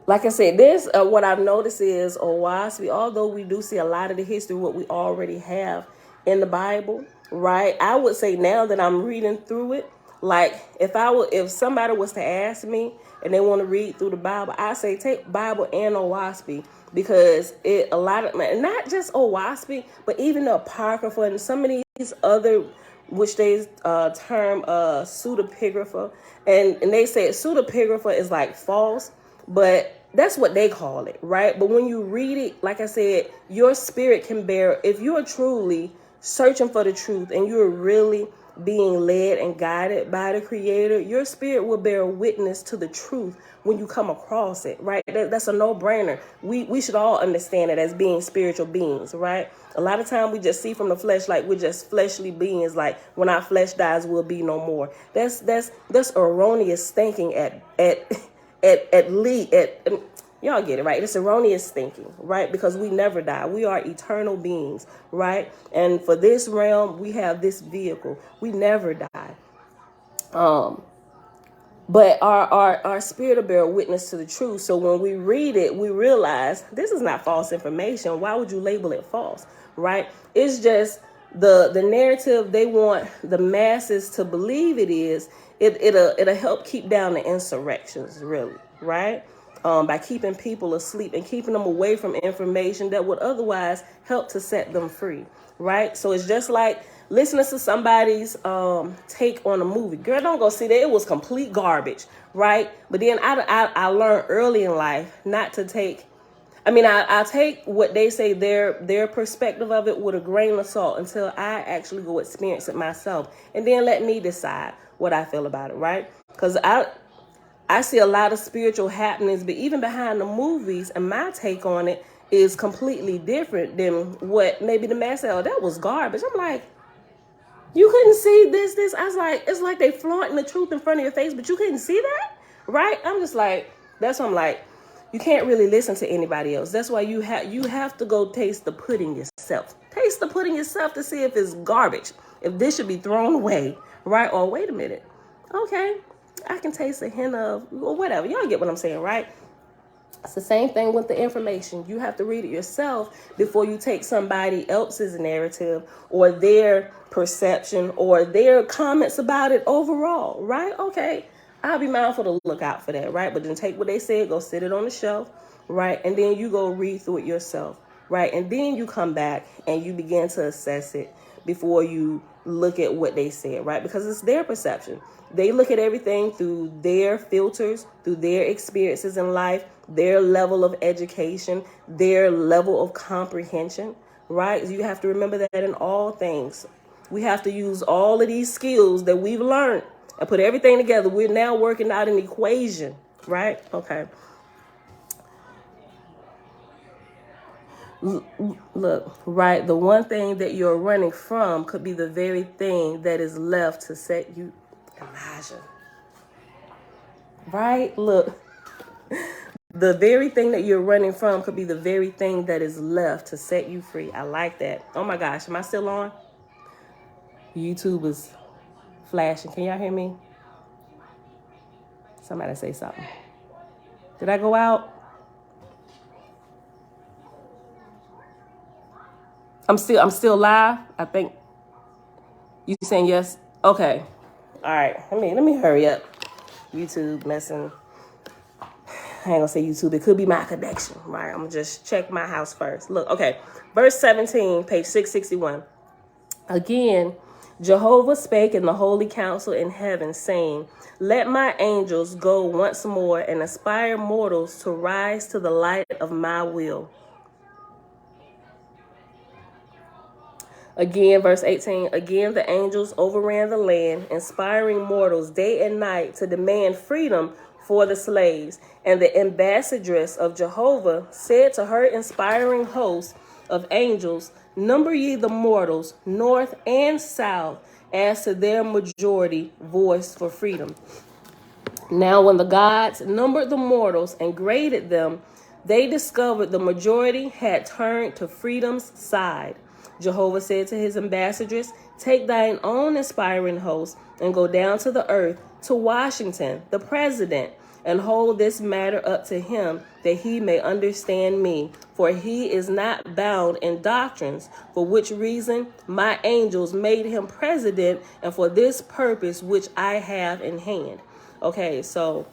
Like I said, this what I've noticed is Oahspe, although we do see a lot of the history, what we already have in the Bible, right? I would say now that I'm reading through it, like if somebody was to ask me and they want to read through the Bible, I say take Bible and Oahspe, because a lot of, not just Oahspe, but even the Apocrypha and some of these other, which they term pseudepigrapha, and they say pseudepigrapha is like false, but that's what they call it, right? But when you read it, like I said, your spirit can bear, if you're truly searching for the truth and you're really being led and guided by the Creator, your spirit will bear witness to the truth when you come across it, right? That's a no-brainer. We should all understand it as being spiritual beings, right? A lot of time we just see from the flesh like we're just fleshly beings, like when our flesh dies, we'll be no more. That's erroneous thinking at least. Y'all get it, right? It's erroneous thinking, right? Because we never die. We are eternal beings, right? And for this realm, we have this vehicle. We never die. But our spirit will bear witness to the truth. So when we read it, we realize this is not false information. Why would you label it false, right? It's just the narrative they want the masses to believe it is. It'll help keep down the insurrections, really, right? By keeping people asleep and keeping them away from information that would otherwise help to set them free, right? So it's just like listening to somebody's take on a movie. Girl, don't go see that. It was complete garbage, right? But then I learned early in life not to take, I take what they say, their perspective of it with a grain of salt until I actually go experience it myself. And then let me decide what I feel about it, right? Because I see a lot of spiritual happenings, but even behind the movies, and my take on it is completely different than what maybe the mass said, oh, that was garbage. I'm like, you couldn't see this. I was like, it's like they flaunting the truth in front of your face, but you couldn't see that, right? I'm just like, that's what I'm like. You can't really listen to anybody else. That's why you have to go taste the pudding yourself. Taste the pudding yourself to see if it's garbage, if this should be thrown away, right? Or wait a minute, okay, I can taste a hint of, or whatever. Y'all get what I'm saying, right? It's the same thing with the information. You have to read it yourself before you take somebody else's narrative or their perception or their comments about it overall, right? Okay, I'll be mindful to look out for that, right? But then take what they said, go sit it on the shelf, right? And then you go read through it yourself, right? And then you come back and you begin to assess it before you look at what they said, right? Because it's their perception. They look at everything through their filters, through their experiences in life, their level of education, their level of comprehension, right? You have to remember that in all things, we have to use all of these skills that we've learned and put everything together. We're now working out an equation, right? Okay. Look, right? The one thing that you're running from could be the very thing that is left to set you, Elijah. Right? Look, the very thing that you're running from could be the very thing that is left to set you free. I like that. Oh my gosh, am I still on? YouTube is flashing. Can y'all hear me? Somebody say something. Did I go out? I'm still live. I think you saying yes. Okay. All right. Let me hurry up. YouTube messing. I ain't gonna say YouTube. It could be my connection, right? I'm gonna just check my house first. Look, okay. Verse 17, page 661. Again, Jehovah spake in the holy council in heaven, saying, let my angels go once more and inspire mortals to rise to the light of my will. Again, verse 18, again, the angels overran the land, inspiring mortals day and night to demand freedom for the slaves. And the ambassadress of Jehovah said to her inspiring host of angels, number ye the mortals, north and south, as to their majority voice for freedom. Now, when the gods numbered the mortals and graded them, they discovered the majority had turned to freedom's side. Jehovah said to his ambassadress, take thine own inspiring host and go down to the earth, to Washington, the president, and hold this matter up to him, that he may understand me. For he is not bound in doctrines, for which reason my angels made him president, and for this purpose which I have in hand. Okay, so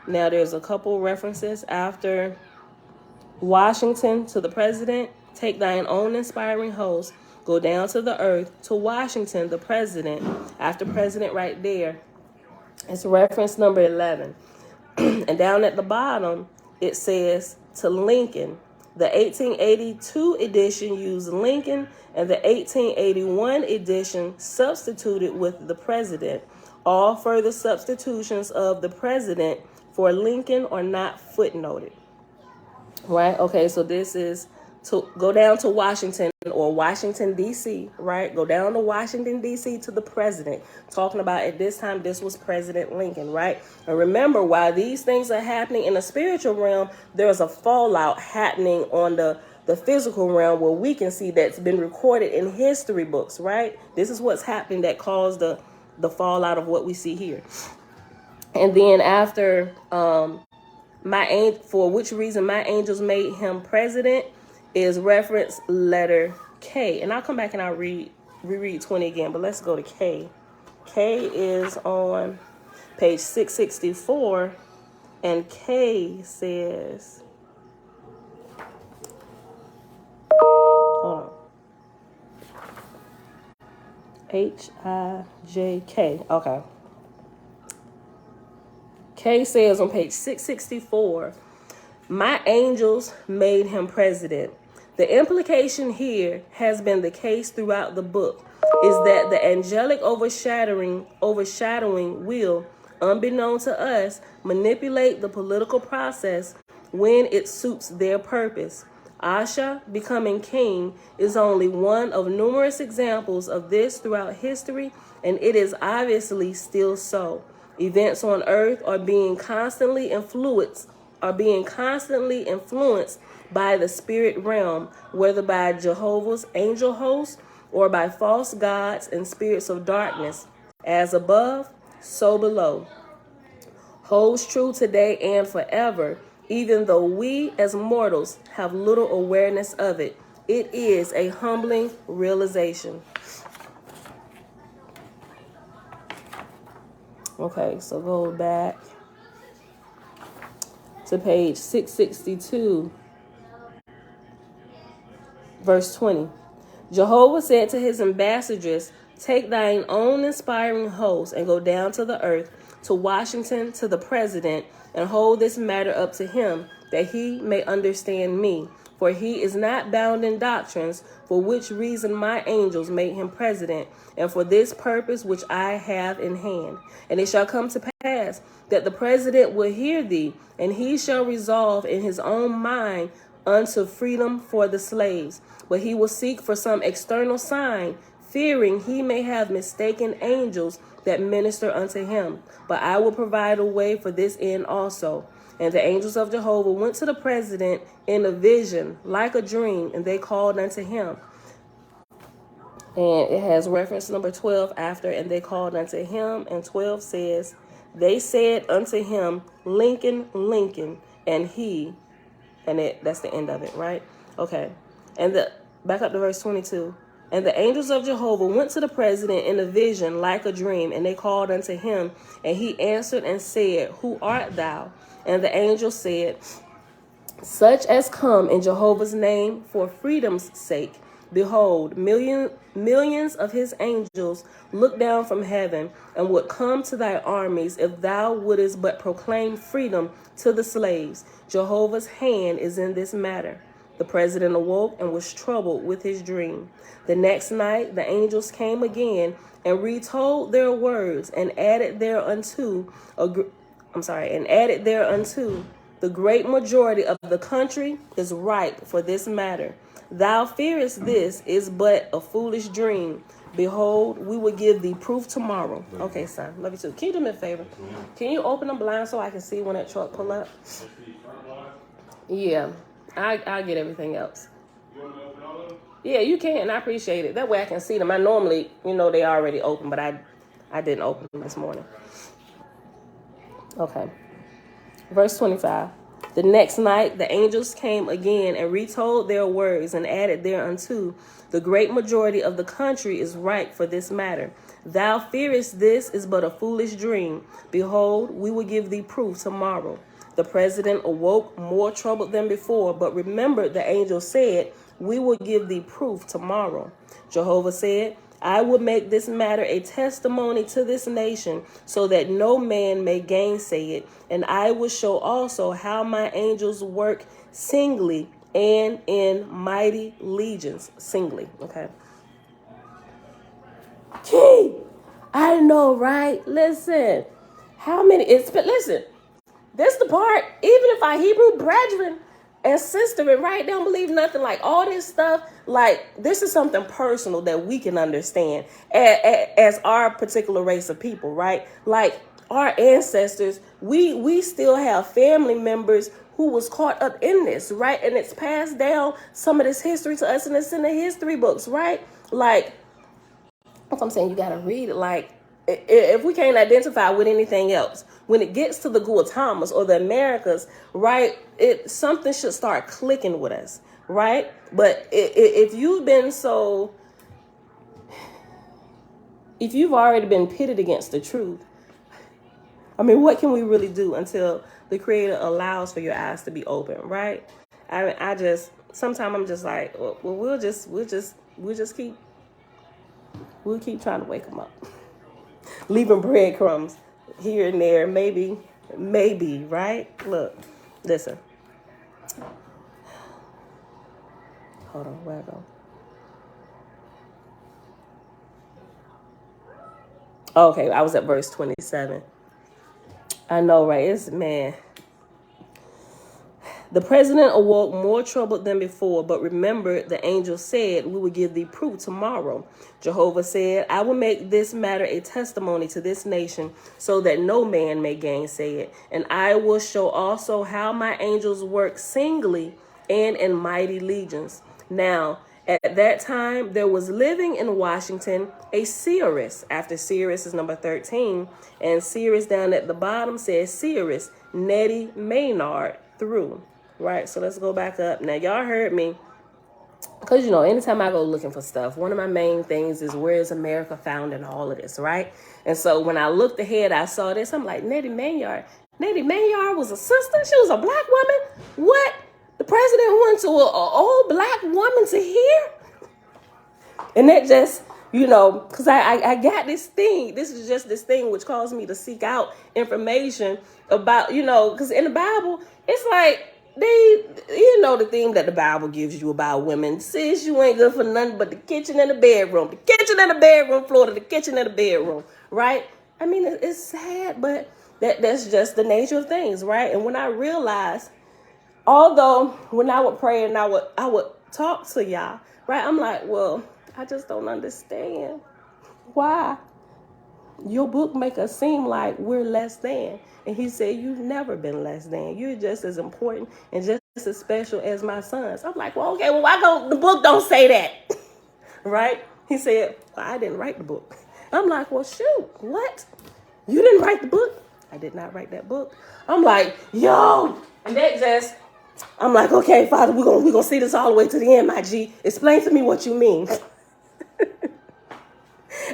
now there's a couple references after Washington to the president. Take thine own inspiring host, go down to the earth, to Washington, the president. After president right there, it's reference number 11. And down at the bottom, it says to Lincoln. The 1882 edition used Lincoln, and the 1881 edition substituted with the president. All further substitutions of the president for Lincoln are not footnoted. Right? Okay, so this is to go down to Washington or Washington, D.C., right? Go down to Washington, D.C. to the president. Talking about at this time, this was President Lincoln, right? And remember, while these things are happening in the spiritual realm, there's a fallout happening on the physical realm where we can see that's been recorded in history books, right? This is what's happening that caused the fallout of what we see here. And then after for which reason my angels made him president is reference letter K. And I'll come back and I'll reread 20 again, but let's go to K. K is on page 664, and K says, hold on, H-I-J-K, okay. K says on page 664, my angels made him president. The implication here has been the case throughout the book, is that the angelic overshadowing will, unbeknown to us, manipulate the political process when it suits their purpose. Asha becoming king is only one of numerous examples of this throughout history, and it is obviously still so. Events on earth are being constantly influenced by the spirit realm, whether by Jehovah's angel host or by false gods and spirits of darkness. As above, so below. Holds true today and forever, even though we as mortals have little awareness of it. It is a humbling realization. Okay, so go back to page 662, verse 20. Jehovah said to his ambassadress, take thine own inspiring host and go down to the earth, to Washington, to the president, and hold this matter up to him, that he may understand me. For he is not bound in doctrines, for which reason my angels made him president, and for this purpose which I have in hand. And it shall come to pass that the president will hear thee, and he shall resolve in his own mind unto freedom for the slaves. But he will seek for some external sign, fearing he may have mistaken angels that minister unto him. But I will provide a way for this end also. And the angels of Jehovah went to the president in a vision, like a dream, and they called unto him. And it has reference number 12 after, and they called unto him. And 12 says, they said unto him, Lincoln, Lincoln, and he, that's the end of it, right? Okay. And back up to verse 22. And the angels of Jehovah went to the president in a vision like a dream, and they called unto him, and he answered and said, who art thou? And the angel said, such as come in Jehovah's name for freedom's sake. Behold, millions of his angels look down from heaven and would come to thy armies if thou wouldest but proclaim freedom to the slaves. Jehovah's hand is in this matter. The president awoke and was troubled with his dream. The next night the angels came again and retold their words and added thereunto the great majority of the country is ripe for this matter. Thou fearest this is but a foolish dream. Behold, we will give thee proof tomorrow. Okay, son, love you too. Can you do me a favor? Can you open the blind so I can see when that truck pull up? Yeah, I'll get everything else. Yeah, you can. I appreciate it. That way I can see them. I normally, they already open, but I didn't open them this morning. Okay. Verse 25. The next night the angels came again and retold their words and added thereunto, the great majority of the country is ripe for this matter. Thou fearest this is but a foolish dream. Behold, we will give thee proof tomorrow. The president awoke more troubled than before, but remembered the angel said, we will give thee proof tomorrow. Jehovah said, I will make this matter a testimony to this nation, so that no man may gainsay it. And I will show also how my angels work singly and in mighty legions. Singly, okay. Gee, I know, right? Listen, listen, this the part, even if our Hebrew brethren and sister right, they don't believe nothing, like all this stuff, like this is something personal that we can understand as our particular race of people, right? Like our ancestors, we still have family members who was caught up in this, right? And it's passed down some of this history to us, and it's in the history books, right? Like, I'm saying, you gotta read it. Like, if we can't identify with anything else, when it gets to the Guatamas or the Americas, right, something should start clicking with us, right? But if you've already been pitted against the truth, I mean, what can we really do until the Creator allows for your eyes to be open, right? Sometimes I'm just like, well, we'll keep trying to wake them up, leaving breadcrumbs here and there, maybe, right? Look, listen. Hold on, where I go? Okay, I was at verse 27. I know, right? Man. The president awoke more troubled than before, but remembered the angel said, we will give thee proof tomorrow. Jehovah said, I will make this matter a testimony to this nation so that no man may gainsay it. And I will show also how my angels work singly and in mighty legions. Now, at that time, there was living in Washington a seeress. After seeress is number 13. And seeress down at the bottom says seeress, Nettie Maynard through. Right, so let's go back up. Now, y'all heard me. Because, anytime I go looking for stuff, one of my main things is where is America found in all of this, right? And so when I looked ahead, I saw this. I'm like, Nettie Maynard. Nettie Maynard was a sister? She was a black woman? What? The president went to an old black woman to hear? And that just, because I got this thing. This is just this thing which caused me to seek out information about, because in the Bible, it's like, the thing that the Bible gives you about women. Sis, you ain't good for nothing but the kitchen and the bedroom. The kitchen and the bedroom floor to the kitchen and the bedroom, right? I mean, it's sad, but that's just the nature of things, right? And when I realized, although when I would pray and I would talk to y'all, right, I'm like, well, I just don't understand why your book make us seem like we're less than. And he said, you've never been less than. You're just as important and just as special as my sons. I'm like, well, okay, well, why the book don't say that? Right? He said, well, I didn't write the book. I'm like, well, shoot, what? You didn't write the book? I did not write that book. I'm like, yo. And I'm like, okay, Father, we're gonna see this all the way to the end, my G. Explain to me what you mean.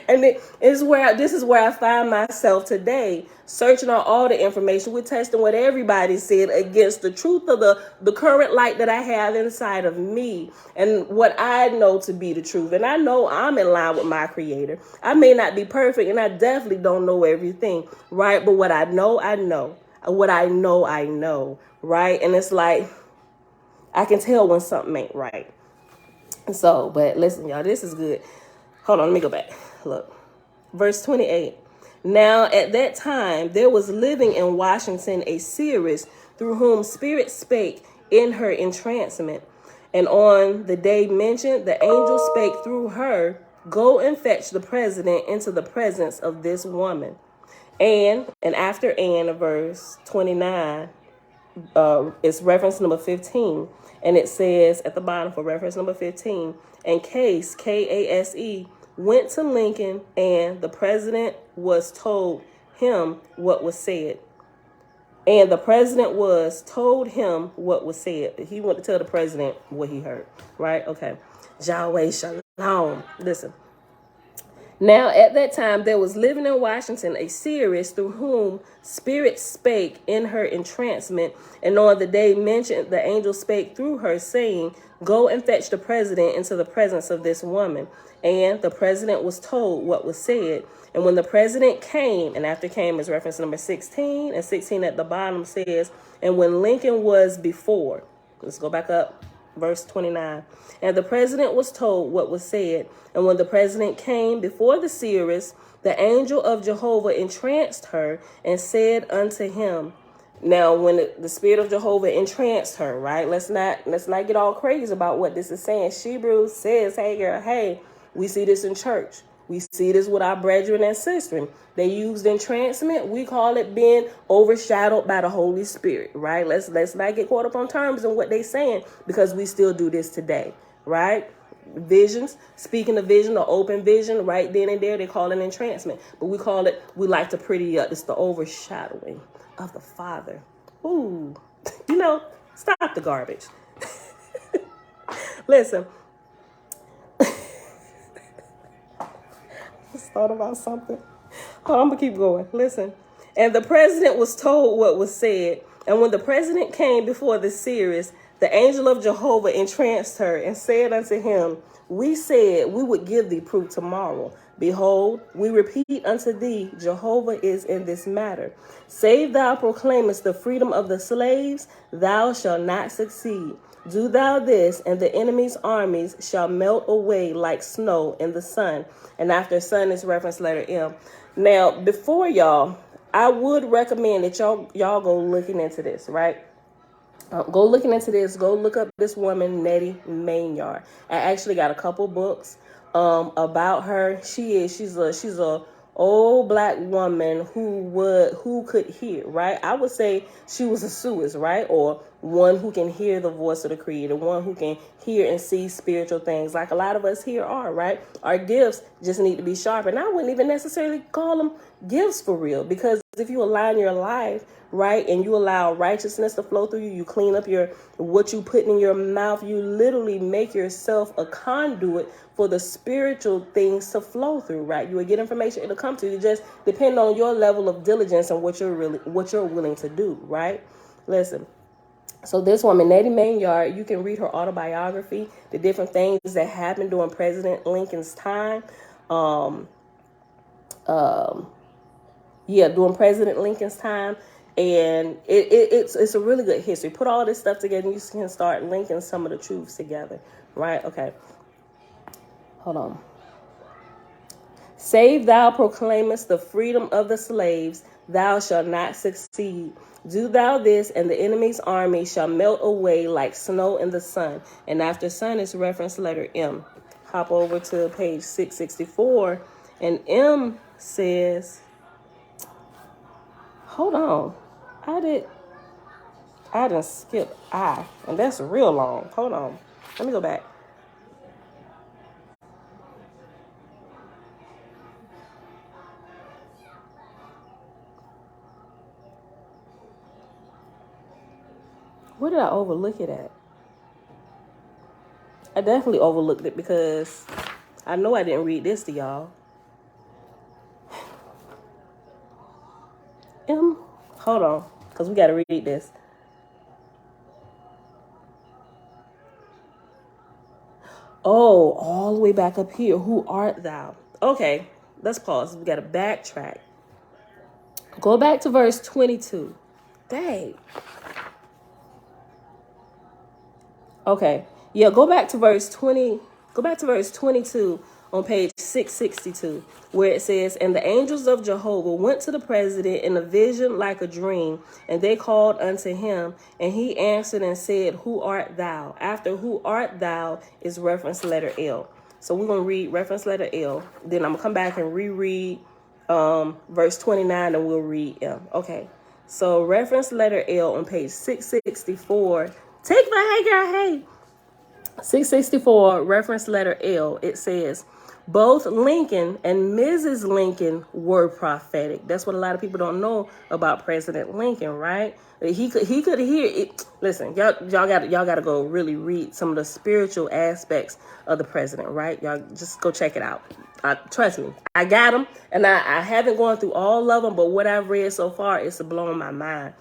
And this is where I find myself today, searching on all the information. We're testing what everybody said against the truth of the current light that I have inside of me and what I know to be the truth. And I know I'm in line with my Creator. I may not be perfect, and I definitely don't know everything, right? But what I know, I know. What I know, right? And it's like, I can tell when something ain't right. So, but listen, y'all, this is good. Hold on, let me go back. Look, verse 28. Now, at that time, there was living in Washington a seeress through whom spirit spake in her entrancement. And on the day mentioned, the angel spake through her, go and fetch the president into the presence of this woman. And after verse 29, it's reference number 15. And it says at the bottom for reference number 15, and Case, Kase, went to Lincoln, and the president was told him what was said. And the president was told him what was said. He went to tell the president what he heard, right? Okay. Yahweh Shalom. Listen. Now, at that time, there was living in Washington a seeress through whom spirit spake in her entrancement. And on the day mentioned, the angel spake through her, saying, go and fetch the president into the presence of this woman. And the president was told what was said. And when the president came, and after came is reference number 16, and 16 at the bottom says, and when Lincoln was before, let's go back up, verse 29. And the president was told what was said. And when the president came before the seeress, the angel of Jehovah entranced her and said unto him. Now, when the spirit of Jehovah entranced her, right? Let's not get all crazy about what this is saying. Hebrews says, hey, girl, hey, we see this in church. We see this with our brethren and sisters. They used entrancement. We call it being overshadowed by the Holy Spirit, right? Let's not get caught up on terms and what they're saying, because we still do this today, right? visions, speaking of vision or open vision, right then and there, they call it entrancement. But we like to pretty up. It's the overshadowing of the Father. Ooh, stop the garbage. Listen. Just thought about something. Oh, I'm going to keep going. Listen. And the president was told what was said. And when the president came before the seers, the angel of Jehovah entranced her and said unto him, we said we would give thee proof tomorrow. Behold, we repeat unto thee, Jehovah is in this matter. Save thou proclaimest the freedom of the slaves, thou shalt not succeed. Do thou this, and the enemy's armies shall melt away like snow in the sun. And after sun is reference letter M. Now, before y'all, I would recommend that y'all go looking into this, right? Go looking into this. Go look up this woman, Nettie Maynard. I actually got a couple books about her. She's a old black woman who could hear, right? I would say she was a Suis, right? Or one who can hear the voice of the Creator, one who can hear and see spiritual things, like a lot of us here are, right? Our gifts just need to be sharpened. I wouldn't even necessarily call them gifts for real, because if you align your life, right, and you allow righteousness to flow through you, you clean up what you put in your mouth, you literally make yourself a conduit for the spiritual things to flow through, right? You will get information, it'll come to you. Just depend on your level of diligence and what you're willing to do, right? Listen. So this woman, Nettie Maynard, you can read her autobiography, the different things that happened during President Lincoln's time. During President Lincoln's time. And it's a really good history. Put all this stuff together and you can start linking some of the truths together, right? Okay. Hold on. Save thou proclaimest the freedom of the slaves, thou shalt not succeed. Do thou this, and the enemy's army shall melt away like snow in the sun. And after sun is reference letter M. Hop over to page 664, and M says, hold on. I didn't skip I, and that's real long. Hold on. Let me go back. Where did I overlook it at? I definitely overlooked it because I know I didn't read this to y'all. Hold on, because we got to read this. Oh, all the way back up here. Who art thou? Okay, let's pause. We got to backtrack. Go back to verse 22. Dang. Okay. Yeah, go back to verse 20. Go back to verse 22 on page 662, where it says, and the angels of Jehovah went to the president in a vision like a dream, and they called unto him, and he answered and said, who art thou? After who art thou is reference letter L. So we're going to read reference letter L. Then I'm going to come back and reread verse 29, and we'll read M. Okay. So reference letter L on page 664. Take my hey girl, hey. 664, reference letter L, it says, both Lincoln and Mrs. Lincoln were prophetic. That's what a lot of people don't know about President Lincoln, right? He could hear it. Listen, y'all gotta go really read some of the spiritual aspects of the president, right? Y'all just go check it out. Trust me, I got them, and I haven't gone through all of them, but what I've read so far is blowing my mind.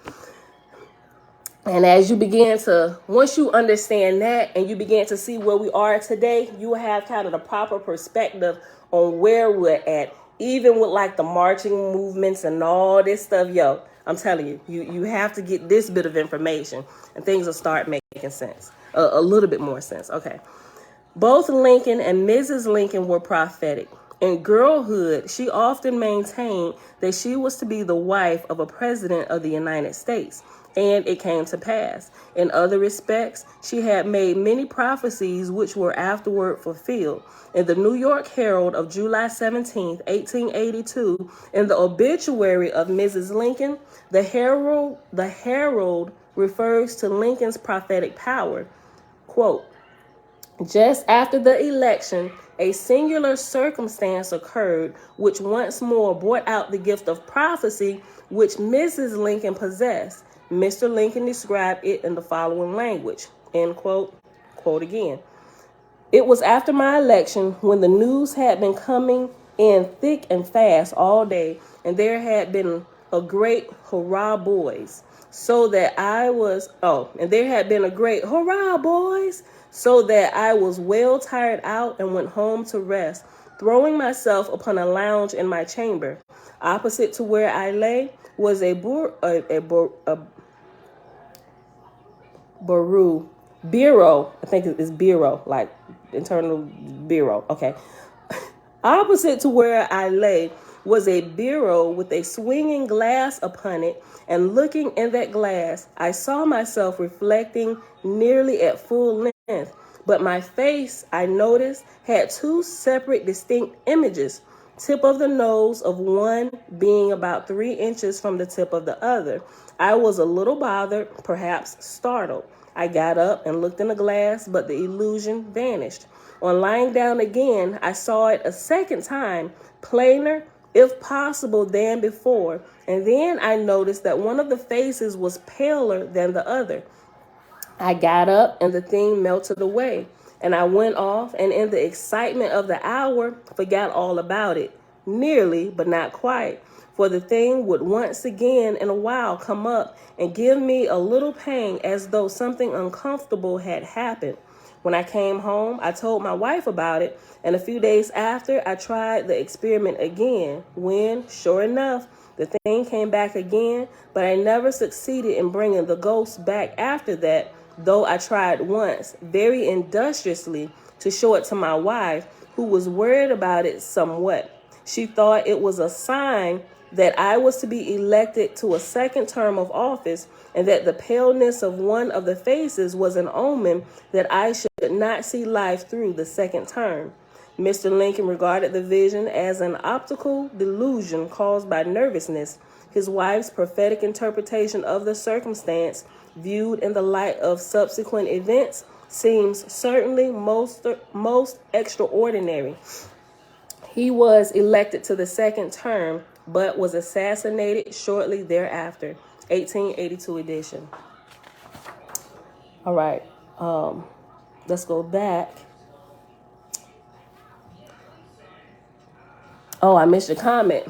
And as you begin to, once you understand that and you begin to see where we are today, you will have kind of the proper perspective on where we're at, even with like the marching movements and all this stuff. Yo, I'm telling you, you have to get this bit of information and things will start making sense, a little bit more sense. Okay. Both Lincoln and Mrs. Lincoln were prophetic. In girlhood, she often maintained that she was to be the wife of a president of the United States, and it came to pass. In other respects, she had made many prophecies which were afterward fulfilled. In the New York Herald of July 17, 1882, in the obituary of Mrs. Lincoln, the Herald refers to Lincoln's prophetic power. Quote, Just after the election, a singular circumstance occurred which once more brought out the gift of prophecy which Mrs. Lincoln possessed. Mr. Lincoln described it in the following language, end quote, quote again. It was after my election when the news had been coming in thick and fast all day, and there had been a great hurrah, boys, so that I was, and there had been a great hurrah, boys, so that I was well tired out and went home to rest, throwing myself upon a lounge in my chamber. Opposite to where I lay was a bureau, I think it's bureau, like internal bureau, okay. Opposite to where I lay was a bureau with a swinging glass upon it, and looking in that glass, I saw myself reflecting nearly at full length. But my face, I noticed, had two separate distinct images, tip of the nose of one being about 3 inches from the tip of the other. I was a little bothered, perhaps startled. I got up and looked in the glass, but the illusion vanished. On lying down again, I saw it a second time, plainer, if possible, than before. And then I noticed that one of the faces was paler than the other. I got up and the thing melted away. And I went off and in the excitement of the hour, forgot all about it. Nearly, but not quite. For the thing would once again in a while come up and give me a little pain as though something uncomfortable had happened. When I came home, I told my wife about it, and a few days after, I tried the experiment again, when, sure enough, the thing came back again, but I never succeeded in bringing the ghost back after that, though I tried once, very industriously, to show it to my wife, who was worried about it somewhat. She thought it was a sign that I was to be elected to a second term of office, and that the paleness of one of the faces was an omen that I should not see life through the second term. Mr. Lincoln regarded the vision as an optical delusion caused by nervousness. His wife's prophetic interpretation of the circumstance, viewed in the light of subsequent events, seems certainly most extraordinary. He was elected to the second term, but was assassinated shortly thereafter. 1882 edition. All right, let's go back. Oh, I missed your comment.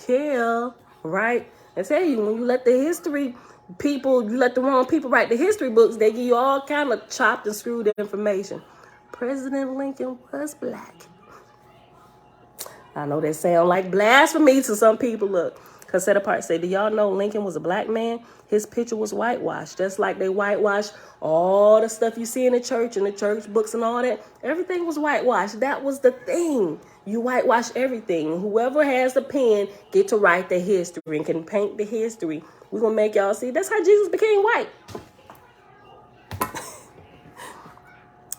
Yeah, right. I tell you, when you let the history people, you let the wrong people write the history books, they give you all kind of chopped and screwed information. President Lincoln was black. I know that sound like blasphemy to some people. Look, because Set Apart say, do y'all know Lincoln was a black man? His picture was whitewashed, just like they whitewashed all the stuff you see in the church and the church books and all that. Everything was whitewashed. That was the thing. You whitewash everything. Whoever has the pen get to write the history and can paint the history. We're going to make y'all see. That's how Jesus became white.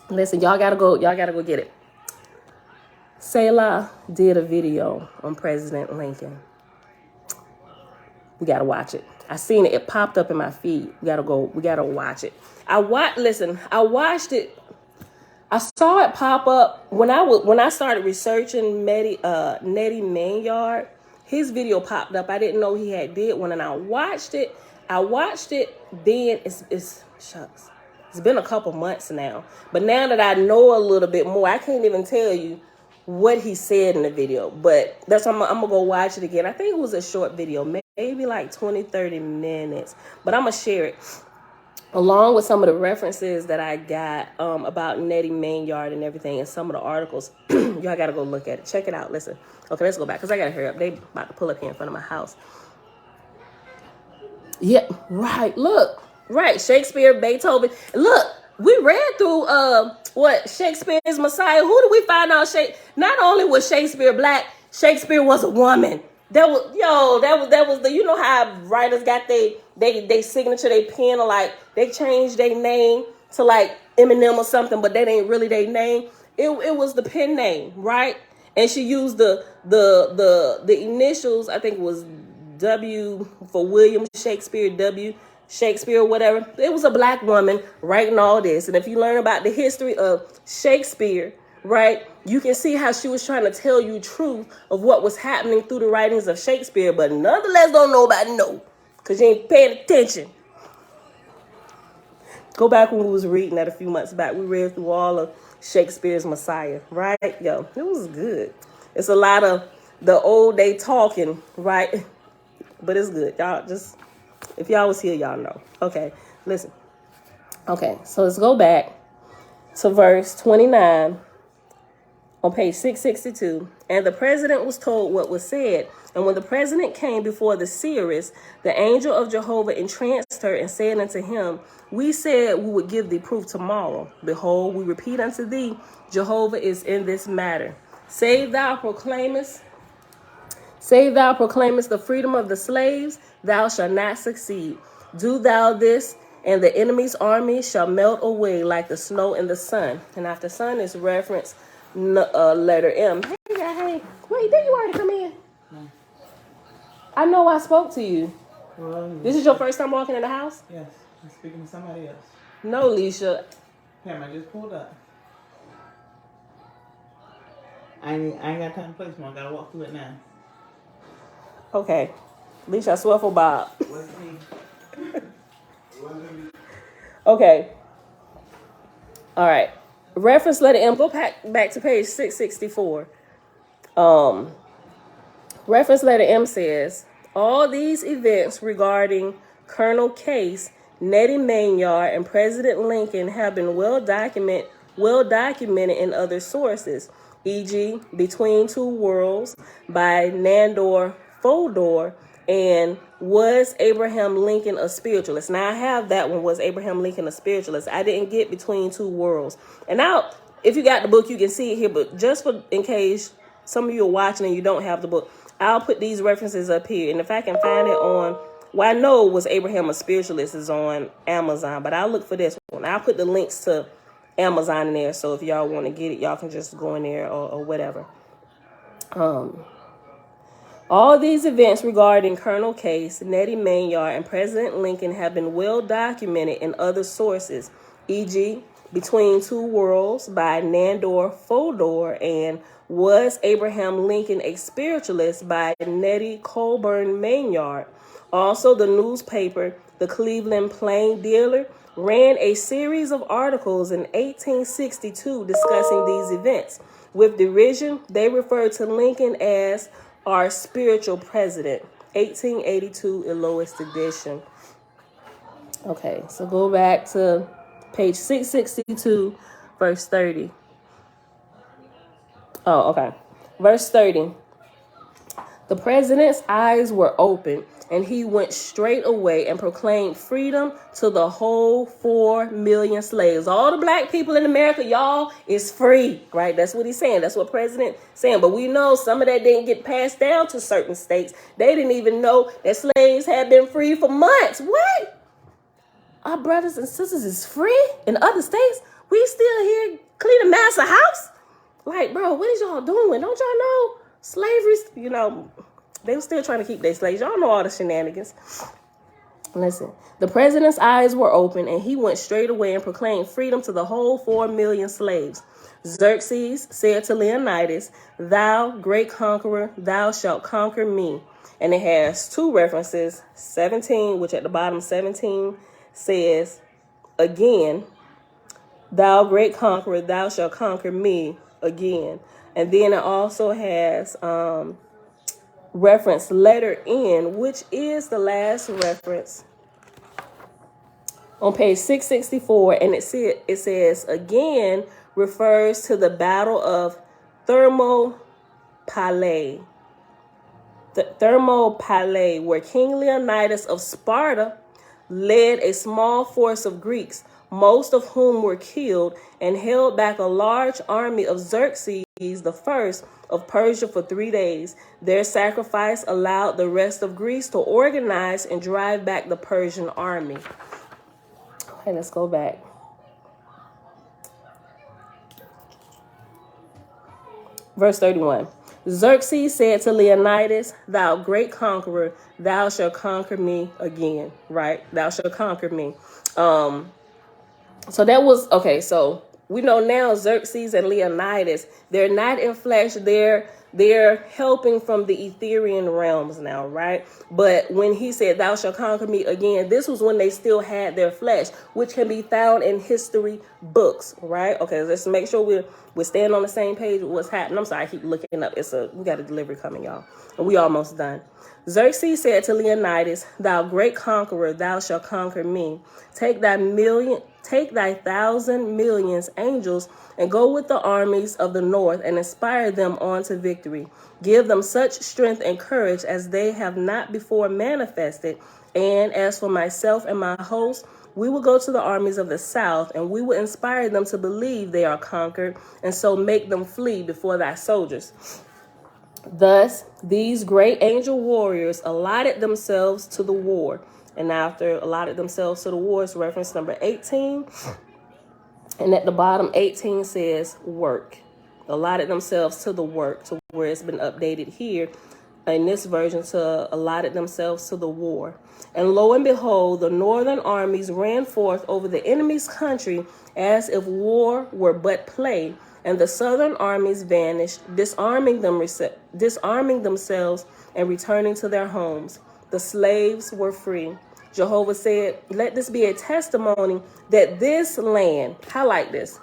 Listen, y'all gotta go get it. Selah did a video on President Lincoln. We gotta watch it. I seen it. It popped up in my feed. We gotta watch it. I watched it. I saw it pop up when I started researching Nettie Maynard. His video popped up. I didn't know he had did one, and I watched it. Then it's shucks. It's been a couple months now. But now that I know a little bit more, I can't even tell you what he said in the video. But that's why I'm going to go watch it again. I think it was a short video, maybe like 20, 30 minutes. But I'm going to share it along with some of the references that I got about Nettie Maynard and everything, and some of the articles. Y'all got to go look at it. Check it out. Listen. Okay, let's go back because I got to hurry up. They about to pull up here in front of my house. Yeah, right. Look. Right, Shakespeare, Beethoven. Look, we read through what Shakespeare's Messiah. Who do we find out? Not only was Shakespeare black, Shakespeare was a woman. That was the, you know how writers got they signature, they pen, or like they changed their name to like Eminem or something, but that ain't really their name. It was the pen name, right? And she used the initials. I think it was W for William Shakespeare, W. Shakespeare or whatever. It was a black woman writing all this. And if you learn about the history of Shakespeare, right, you can see how she was trying to tell you truth of what was happening through the writings of Shakespeare, but nonetheless don't nobody know because you ain't paying attention. Go back when we was reading that a few months back. We read through all of Shakespeare's Messiah, right? Yo, it was good. It's a lot of the old day talking, right? But it's good. Y'all just, if y'all was here, y'all know. Okay, listen. Okay, so let's go back to verse 29 on page 662. And the president was told what was said. And when the president came before the seeress, the angel of Jehovah entranced her and said unto him, we said we would give thee proof tomorrow. Behold, we repeat unto thee, Jehovah is in this matter. Save thou proclaimest the freedom of the slaves, thou shalt not succeed. Do thou this, and the enemy's army shall melt away like the snow in the sun. And after sun is reference letter M. Hey, wait, did you already come in? No. I know I spoke to you. Well, this is your first time walking in the house? Yes, I'm speaking to somebody else. No, Leisha. Pam, I just pulled up. I ain't got time to play small. I gotta walk through it now. Okay. Leisha, I swear for Bob. What's me? Okay. All right. Reference letter M. Go back to page 664. Reference letter M says, all these events regarding Colonel Case, Nettie Maynard, and President Lincoln have been well documented in other sources, e.g., Between Two Worlds by Nandor Fodor and Was Abraham Lincoln a Spiritualist? Now, I have that one, Was Abraham Lincoln a Spiritualist? I didn't get Between Two Worlds. And now, if you got the book, you can see it here, but just for in case some of you are watching and you don't have the book, I'll put these references up here. And if I can find it on, well, I know Was Abraham a Spiritualist is on Amazon, but I'll look for this one. I'll put the links to Amazon in there, so if y'all want to get it, y'all can just go in there or whatever. All these events regarding Colonel Case, Nettie Maynard, and President Lincoln have been well documented in other sources, e.g., Between Two Worlds by Nandor Fodor and Was Abraham Lincoln a Spiritualist by Nettie Colburn Maynard. Also, the newspaper, the Cleveland Plain Dealer, ran a series of articles in 1862 discussing these events. With derision, they referred to Lincoln as our spiritual president. 1882 Eloist edition. Okay, so go back to page 662, verse 30. Oh, okay. Verse 30. The president's eyes were open, and he went straight away and proclaimed freedom to the whole 4 million slaves. All the black people in America, y'all, is free, right? That's what he's saying. That's what President saying. But we know some of that didn't get passed down to certain states. They didn't even know that slaves had been free for months. What? Our brothers and sisters is free in other states? We still here cleaning master house? Like, bro, what is y'all doing? Don't y'all know slavery, they were still trying to keep their slaves. Y'all know all the shenanigans. Listen, the president's eyes were open, and he went straight away and proclaimed freedom to the whole 4 million slaves. Xerxes said to Leonidas, thou great conqueror, thou shalt conquer me. And it has two references, 17, which at the bottom 17 says, again, thou great conqueror, thou shalt conquer me again. And then it also has reference letter N, which is the last reference on page 664, and it says again refers to the Battle of Thermopylae. The Thermopylae, where King Leonidas of Sparta led a small force of Greeks, most of whom were killed, and held back a large army of Xerxes the First of Persia for 3 days. Their sacrifice allowed the rest of Greece to organize and drive back the Persian army. Okay, let's go back. Verse 31. Xerxes said to Leonidas, thou great conqueror, thou shalt conquer me again, right? Thou shalt conquer me. So that was, okay, so we know now Xerxes and Leonidas, they're not in flesh, they're helping from the Ethereal realms now, right? But when he said, thou shalt conquer me again, this was when they still had their flesh, which can be found in history books, right? Okay, let's make sure we're staying on the same page with what's happening. I'm sorry, I keep looking up. We got a delivery coming, y'all, and we almost done. Xerxes said to Leonidas, thou great conqueror, thou shalt conquer me. Take thy 1,000 millions angels and go with the armies of the north and inspire them on to victory. Give them such strength and courage as they have not before manifested. And as for myself and my host, we will go to the armies of the south, and we will inspire them to believe they are conquered, and so make them flee before thy soldiers. Thus, these great angel warriors allotted themselves to the war. And after allotted themselves to the war is reference number 18. And at the bottom, 18 says work. Allotted themselves to the work, to where it's been updated here in this version to allotted themselves to the war. And lo and behold, the northern armies ran forth over the enemy's country as if war were but play. And the southern armies vanished, disarming themselves and returning to their homes. The slaves were free. Jehovah said, let this be a testimony that this land, highlight this.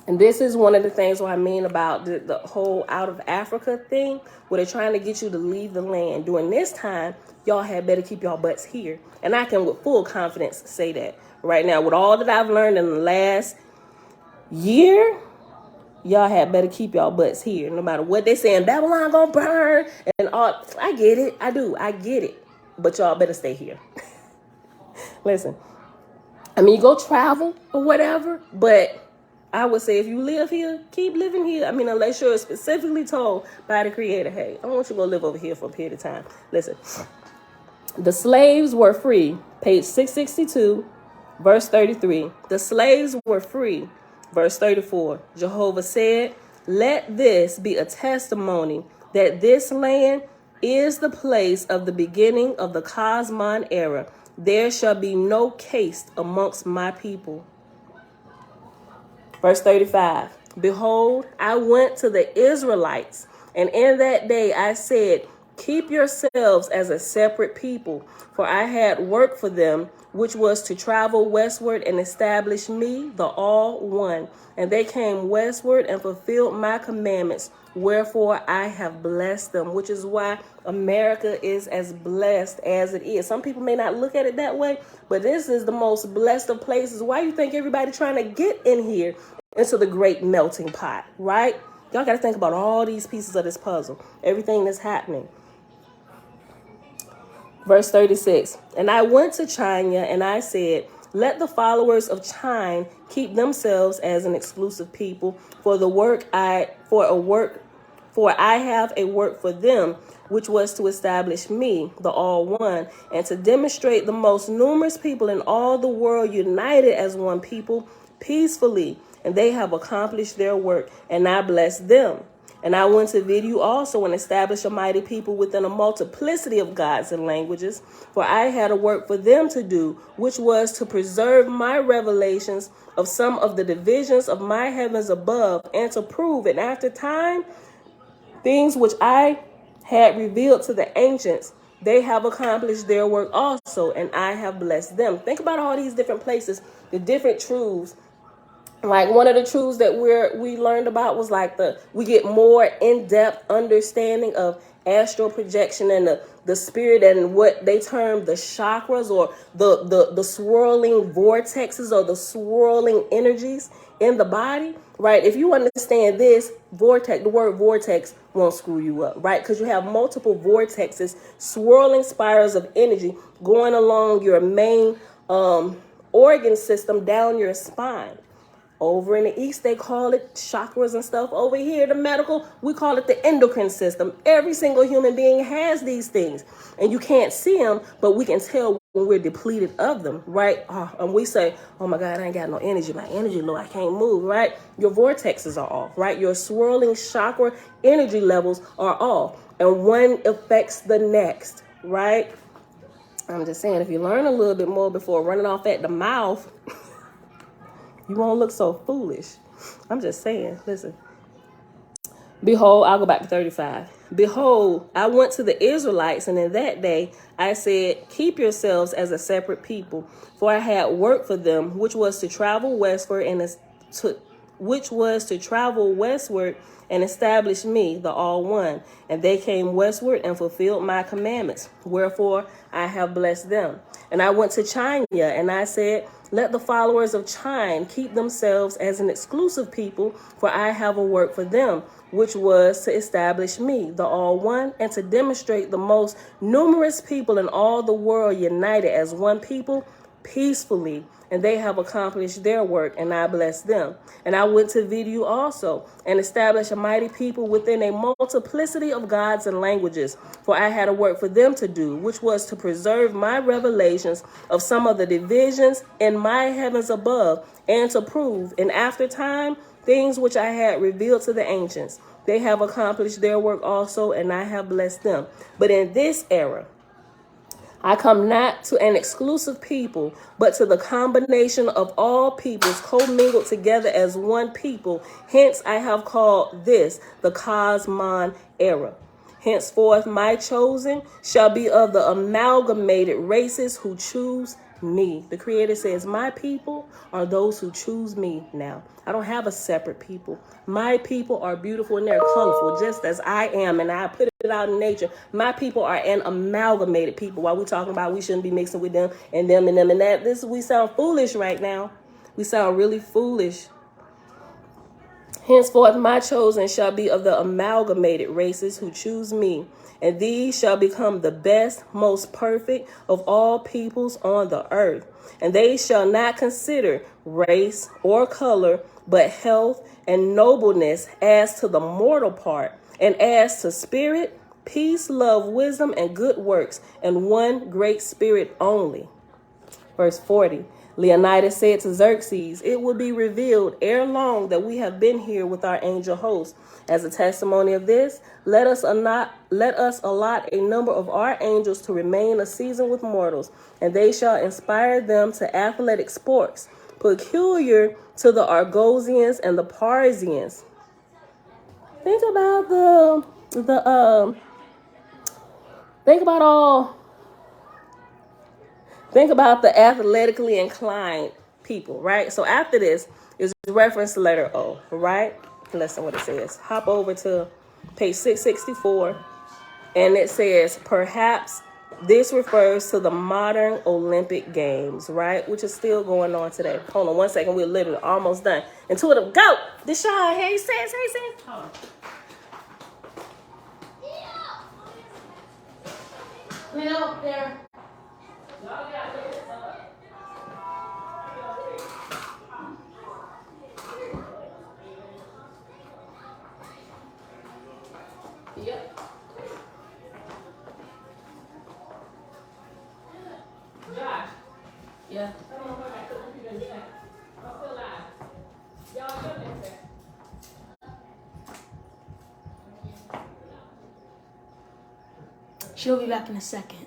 And this is one of the things what I mean about the whole out of Africa thing, where they're trying to get you to leave the land. During this time, y'all had better keep y'all butts here. And I can with full confidence say that right now, with all that I've learned in the last year, y'all had better keep y'all butts here. No matter what they saying, Babylon gonna burn and all. I get it. I do. I get it. But y'all better stay here. Listen, I mean, you go travel or whatever, but I would say if you live here, keep living here. I mean, unless you're specifically told by the Creator, hey, I want you to go live over here for a period of time. Listen, the slaves were free. Page 662, verse 33. The slaves were free. Verse 34, Jehovah said, let this be a testimony that this land is the place of the beginning of the Cosmon era. There shall be no caste amongst my people. Verse 35, behold, I went to the Israelites, and in that day I said, keep yourselves as a separate people, for I had work for them, which was to travel westward and establish me, the All One. And they came westward and fulfilled my commandments, wherefore I have blessed them, which is why America is as blessed as it is. Some people may not look at it that way, but this is the most blessed of places. Why you think everybody trying to get in here into the great melting pot, right? Y'all got to think about all these pieces of this puzzle, everything that's happening. Verse 36, and I went to China and I said, let the followers of China keep themselves as an exclusive people, for I have a work for them, which was to establish me, the All One, and to demonstrate the most numerous people in all the world united as one people peacefully. And they have accomplished their work, and I bless them. And I went to vid you also and established a mighty people within a multiplicity of gods and languages, for I had a work for them to do, which was to preserve my revelations of some of the divisions of my heavens above, and to prove in after time things which I had revealed to the ancients. They have accomplished their work also, and I have blessed them. Think about all these different places, the different truths. Like one of the truths that we learned about was like we get more in-depth understanding of astral projection and the spirit and what they term the chakras, or the swirling vortexes or the swirling energies in the body, right? If you understand this vortex, the word vortex won't screw you up, right? Because you have multiple vortexes, swirling spirals of energy going along your main organ system down your spine. Over in the East, they call it chakras and stuff. Over here, the medical, we call it the endocrine system. Every single human being has these things. And you can't see them, but we can tell when we're depleted of them, right? And we say, oh my God, I ain't got no energy. My energy low, I can't move, right? Your vortexes are off, right? Your swirling chakra energy levels are off. And one affects the next, right? I'm just saying, if you learn a little bit more before running off at the mouth, you won't look so foolish. I'm just saying, listen. Behold, I'll go back to 35. Behold, I went to the Israelites, and in that day I said, keep yourselves as a separate people, for I had work for them, which was to travel westward and establish me, the All One. And they came westward and fulfilled my commandments. Wherefore I have blessed them. And I went to China, and I said, let the followers of China keep themselves as an exclusive people, for I have a work for them, which was to establish me, the All One, and to demonstrate the most numerous people in all the world united as one people peacefully. And they have accomplished their work, and I bless them. And I went to Vidu also, and established a mighty people within a multiplicity of gods and languages. For I had a work for them to do, which was to preserve my revelations of some of the divisions in my heavens above, and to prove in after time things which I had revealed to the ancients. They have accomplished their work also, and I have blessed them. But in this era, I come not to an exclusive people, but to the combination of all peoples commingled together as one people. Hence I have called this the Cosmon era. Henceforth my chosen shall be of the amalgamated races who choose me. The Creator says, my people are those who choose me now. I don't have a separate people. My people are beautiful and they're colorful, just as I am, and I put it out in nature. My people are an amalgamated people. While we're talking about we shouldn't be mixing with them and them and them and that, we sound foolish right now. We sound really foolish. Henceforth my chosen shall be of the amalgamated races who choose me, and these shall become the best, most perfect of all peoples on the earth. And they shall not consider race or color, but health and nobleness as to the mortal part, and as to spirit, peace, love, wisdom, and good works, and one great spirit only. Verse 40. Leonidas said to Xerxes, it will be revealed ere long that we have been here with our angel host. As a testimony of this, let us allot a number of our angels to remain a season with mortals, and they shall inspire them to athletic sports, peculiar to the Argosians and the Parsians. Think about Think about the athletically inclined people, right? So after this is reference to letter O, right? Listen what it says. Hop over to page 664, and it says, perhaps this refers to the modern Olympic Games, right? Which is still going on today. Hold on one second. We're literally almost done. And two of them, go! Deshaun, hey, sis. Hold on. Clean up there. Yep. Josh. Yeah. She'll be back in a second.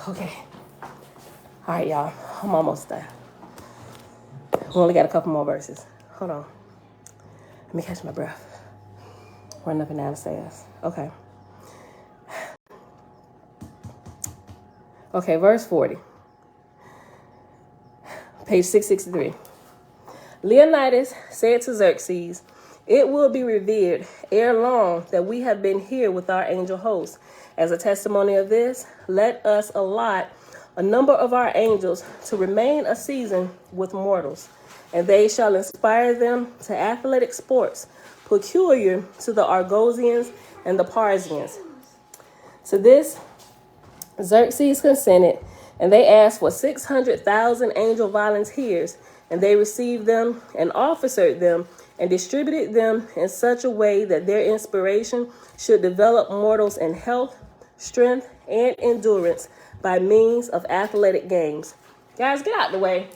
Okay. All right, y'all. I'm almost done. We only got a couple more verses. Hold on. Let me catch my breath. Running up and down the stairs. Okay. Okay, verse 40. Page 663. Leonidas said to Xerxes, it will be revealed ere long that we have been here with our angel host. As a testimony of this, let us allot a number of our angels to remain a season with mortals, and they shall inspire them to athletic sports peculiar to the Argosians and the Parsians. To this Xerxes consented, and they asked for 600,000 angel volunteers, and they received them and officered them and distributed them in such a way that their inspiration should develop mortals in health, strength, and endurance by means of athletic games. Guys, get out the way.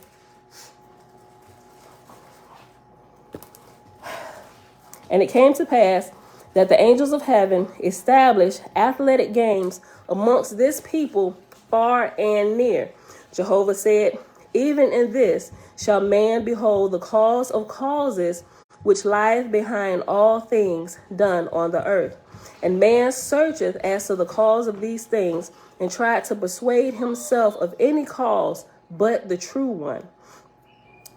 And it came to pass that the angels of heaven established athletic games amongst this people far and near. Jehovah said, even in this shall man behold the cause of causes which lieth behind all things done on the earth. And man searcheth as to the cause of these things, and tried to persuade himself of any cause but the true one.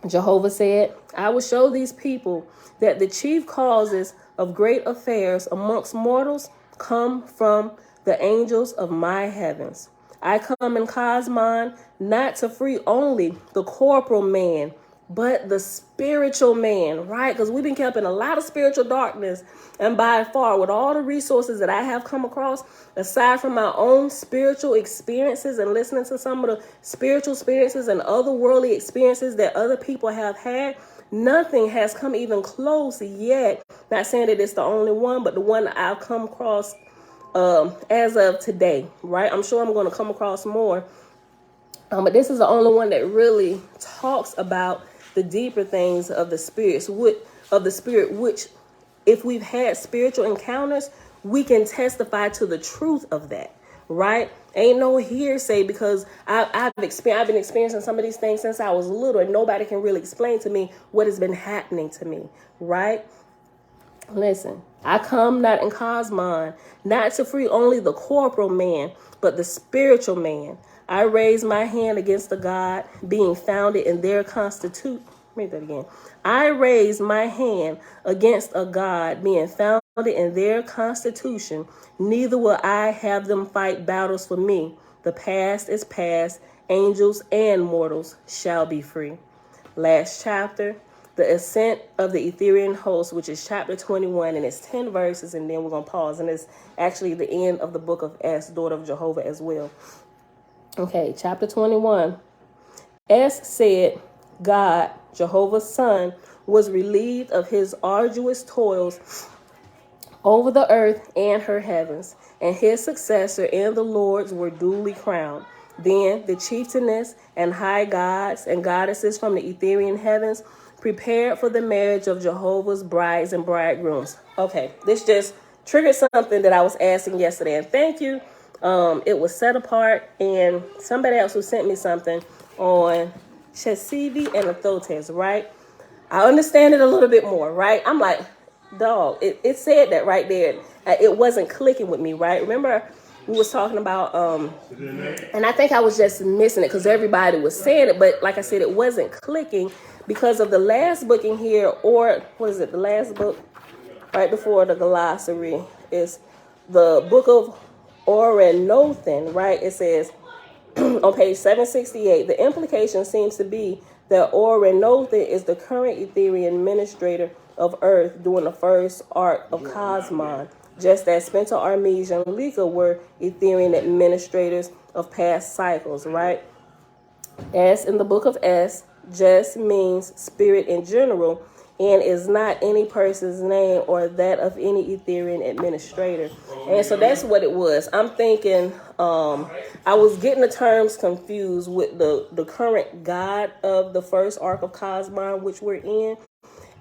Jehovah said, I will show these people that the chief causes of great affairs amongst mortals come from the angels of my heavens. I come in Cosmon not to free only the corporal man, but the spiritual man, right? Because we've been kept in a lot of spiritual darkness. And by far, with all the resources that I have come across, aside from my own spiritual experiences and listening to some of the spiritual experiences and otherworldly experiences that other people have had, nothing has come even close yet. Not saying that it's the only one, but the one that I've come across as of today, right? I'm sure I'm going to come across more. But this is the only one that really talks about the deeper things of the spirit, which if we've had spiritual encounters, we can testify to the truth of that, right? Ain't no hearsay, because I've been experiencing some of these things since I was little, and nobody can really explain to me what has been happening to me, right? Listen, I come not in Cosmon, not to free only the corporal man, but the spiritual man. I raise my hand against the God being founded in their constitution. Read that again. I raise my hand against a God being founded in their constitution. Neither will I have them fight battles for me. The past is past. Angels and mortals shall be free. Last chapter, the ascent of the Etherian host, which is chapter 21, and it's 10 verses, and then we're going to pause. And it's actually the end of the book of Es, daughter of Jehovah, as well. Okay, chapter 21. Es said, God, Jehovah's son, was relieved of his arduous toils over the earth and her heavens, and his successor and the Lord's were duly crowned. Then the chieftainess and high gods and goddesses from the Etherian heavens prepared for the marriage of Jehovah's brides and bridegrooms. Okay, this just triggered something that I was asking yesterday, and thank you. It was set apart, and somebody else who sent me something on Chesivi and Athotes, right? I understand it a little bit more, right? I'm like, dog, it said that right there. It wasn't clicking with me, right? Remember we was talking about, and I think I was just missing it because everybody was saying it, but like I said, it wasn't clicking because of the last book in here, or what is it, the last book right before the glossary is the book of Orenothan, right? It says on page 768, the implication seems to be that Orenothan is the current Etherian administrator of Earth during the first arc of Cosmon, just as Spencer, Armes, and Lika were Etherian administrators of past cycles, right? Es in the book of Es just means spirit in general, and is not any person's name or that of any Etherian administrator. And so that's what it was. I'm thinking, I was getting the terms confused with the current God of the first arc of Cosmon, which we're in.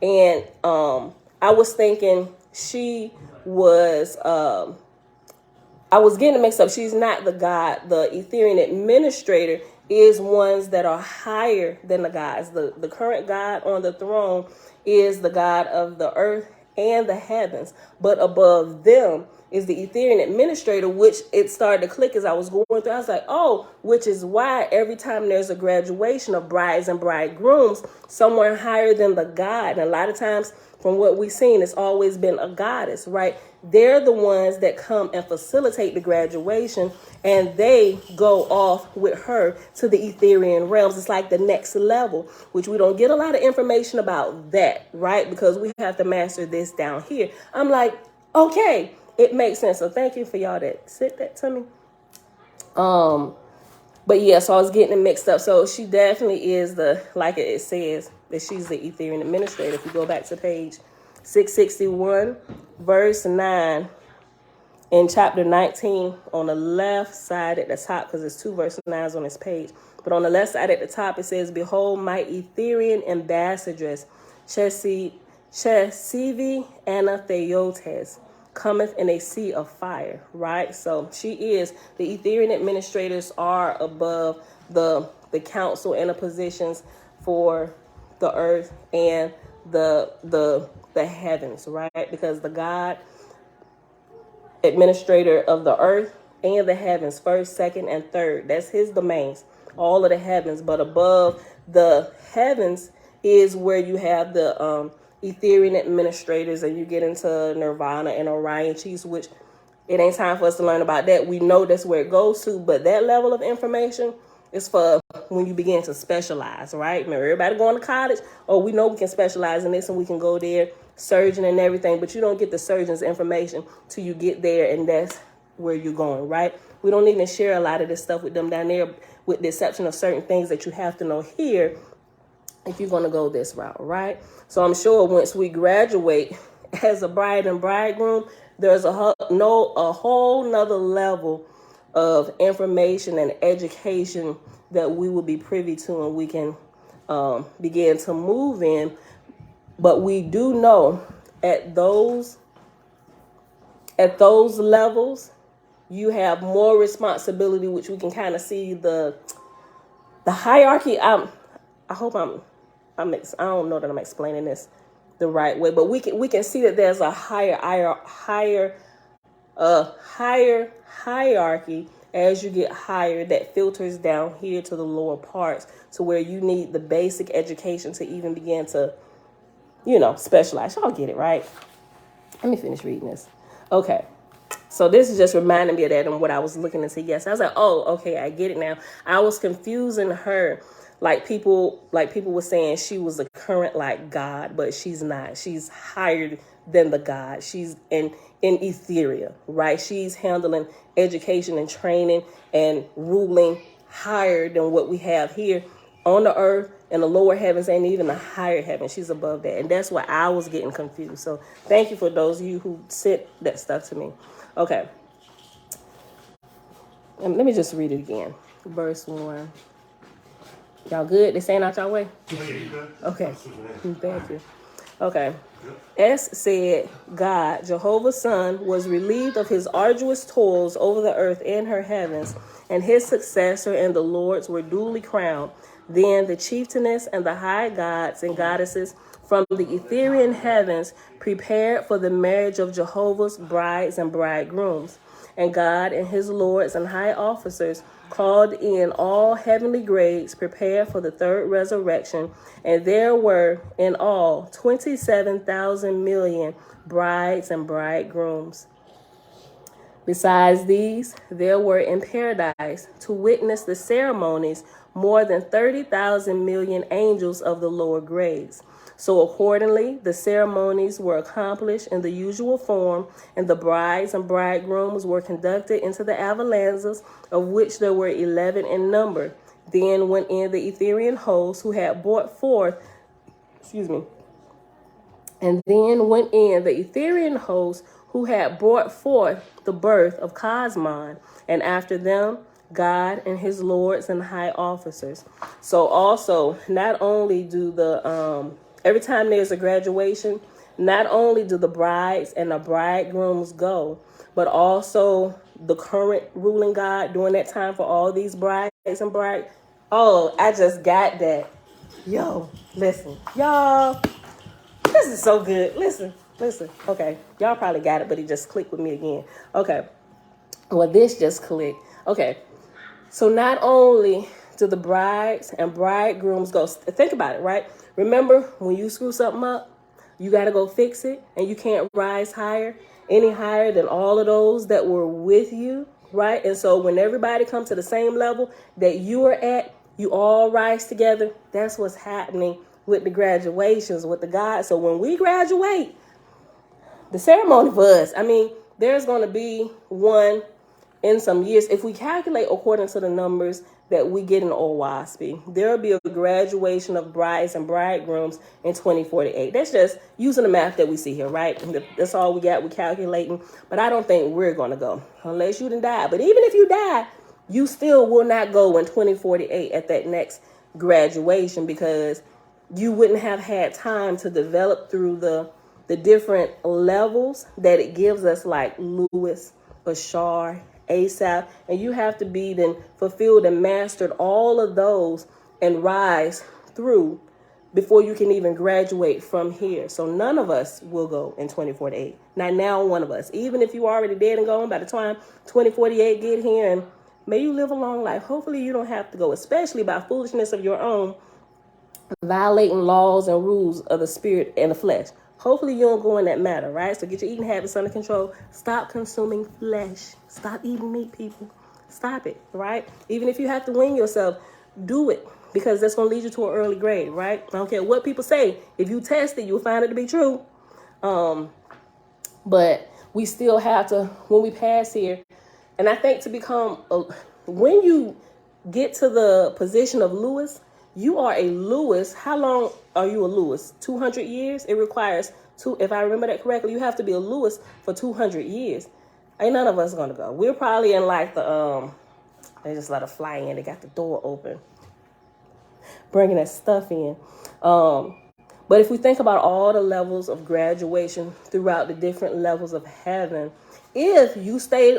And I was thinking she was, I was getting mixed up. She's not the God. The Etherian administrator is ones that are higher than the gods. The current God on the throne is the God of the earth and the heavens, but above them is the Etherian administrator, which it started to click as I was going through. I was like, oh, which is why every time there's a graduation of brides and bridegrooms, someone higher than the God. And a lot of times from what we've seen, it's always been a goddess, right? They're the ones that come and facilitate the graduation, and they go off with her to the Etherian realms. It's like the next level, which we don't get a lot of information about that, right? Because we have to master this down here. I'm like, okay, it makes sense. So thank you for y'all that said that to me. But yeah, so I was getting it mixed up. So she definitely is like it says, that she's the Etherian administrator. If you go back to page 661, verse 9, in chapter 19, on the left side at the top, because there's 2 verse 9s on this page, but on the left side at the top, it says, "Behold, my Etherian ambassadress, Chesivi Anatheotes, cometh in a sea of fire," right? So she is, the Etherian administrators are above the council and the positions for the earth and the heavens, right? Because the God administrator of the earth and the heavens, first, second, and third, that's his domains, all of the heavens. But above the heavens is where you have the Etherian administrators, and you get into Nirvana and Orion Chiefs, which it ain't time for us to learn about that. We know that's where it goes to, but that level of information is for when you begin to specialize, right? Remember, everybody going to college, we know we can specialize in this and we can go there, surgeon and everything, but you don't get the surgeon's information till you get there, and that's where you're going, right? We don't even share a lot of this stuff with them down there, with the exception of certain things that you have to know here if you're going to go this route, right? So I'm sure once we graduate as a bride and bridegroom, there's a whole nother level of information and education that we will be privy to, and we can begin to move in. But we do know at those levels, you have more responsibility, which we can kind of see the hierarchy. I don't know that I'm explaining this the right way, but we can see that there's a higher hierarchy as you get higher that filters down here to the lower parts, to where you need the basic education to even begin to, specialize. Y'all get it, right? Let me finish reading this. Okay. So this is just reminding me of that and what I was looking into. Yes, I was like, oh, okay, I get it now. I was confusing her. Like people were saying she was a current God, but she's not. She's higher than the God. She's in etheria, right? She's handling education and training and ruling higher than what we have here on the earth, and the lower heavens ain't even the higher heaven. She's above that. And that's why I was getting confused. So thank you for those of you who sent that stuff to me. Okay. And let me just read it again. Verse 1. Y'all good? This ain't out y'all way? Okay. Thank you. Okay. S said, God, Jehovah's Son, was relieved of his arduous toils over the earth and her heavens, and his successor and the Lords were duly crowned. Then the chieftainess and the high gods and goddesses from the Etherian heavens prepared for the marriage of Jehovah's brides and bridegrooms. And God and his lords and high officers called in all heavenly grades, prepared for the third resurrection. And there were in all 27,000 million brides and bridegrooms. Besides these, there were in paradise to witness the ceremonies more than 30,000 million angels of the lower grades. So accordingly, the ceremonies were accomplished in the usual form, and the brides and bridegrooms were conducted into the avalanzas, of which there were 11 in number. Then went in the Etherian host who had brought forth, the birth of Cosmon, and after them, God and his lords and high officers. So also, not only do every time there's a graduation, not only do the brides and the bridegrooms go, but also the current ruling God during that time for all these brides and brides. Oh, I just got that. Yo, listen. Y'all, this is so good. Listen. Okay, y'all probably got it, but it just clicked with me again. Okay, well, this just clicked. Okay, so not only do the brides and bridegrooms go, think about it, right? Remember when you screw something up, you got to go fix it, and you can't rise any higher than all of those that were with you, right? And so when everybody comes to the same level that you are at, you all rise together. That's what's happening with the graduations, with the God. So when we graduate, the ceremony for us, I mean, there's going to be one in some years. If we calculate according to the numbers that we get in Oahspe, there will be a graduation of brides and bridegrooms in 2048. That's just using the math that we see here, right? That's all we got. We're calculating. But I don't think we're going to go unless you done die. But even if you die, you still will not go in 2048 at that next graduation, because you wouldn't have had time to develop through the different levels that it gives us, like Lewis, Bashar, Asaph, and you have to be then fulfilled and mastered all of those and rise through before you can even graduate from here. So none of us will go in 2048. Not now, one of us. Even if you are already dead and gone by the time 2048 get here, and may you live a long life. Hopefully you don't have to go, especially by foolishness of your own, violating laws and rules of the spirit and the flesh. Hopefully you don't go in that matter, right? So get your eating habits under control. Stop consuming flesh. Stop eating meat, people. Stop it, right? Even if you have to wing yourself, do it, because that's going to lead you to an early grave, right? I don't care what people say. If you test it, you'll find it to be true. But we still have to, when we pass here, and I think to become, when you get to the position of Lewis, you are a Lewis. How long are you a Lewis? 200 years? It requires if I remember that correctly, you have to be a Lewis for 200 years. Ain't none of us going to go. We're probably in like they just let us fly in. They got the door open, bringing that stuff in. But if we think about all the levels of graduation throughout the different levels of heaven, if you stay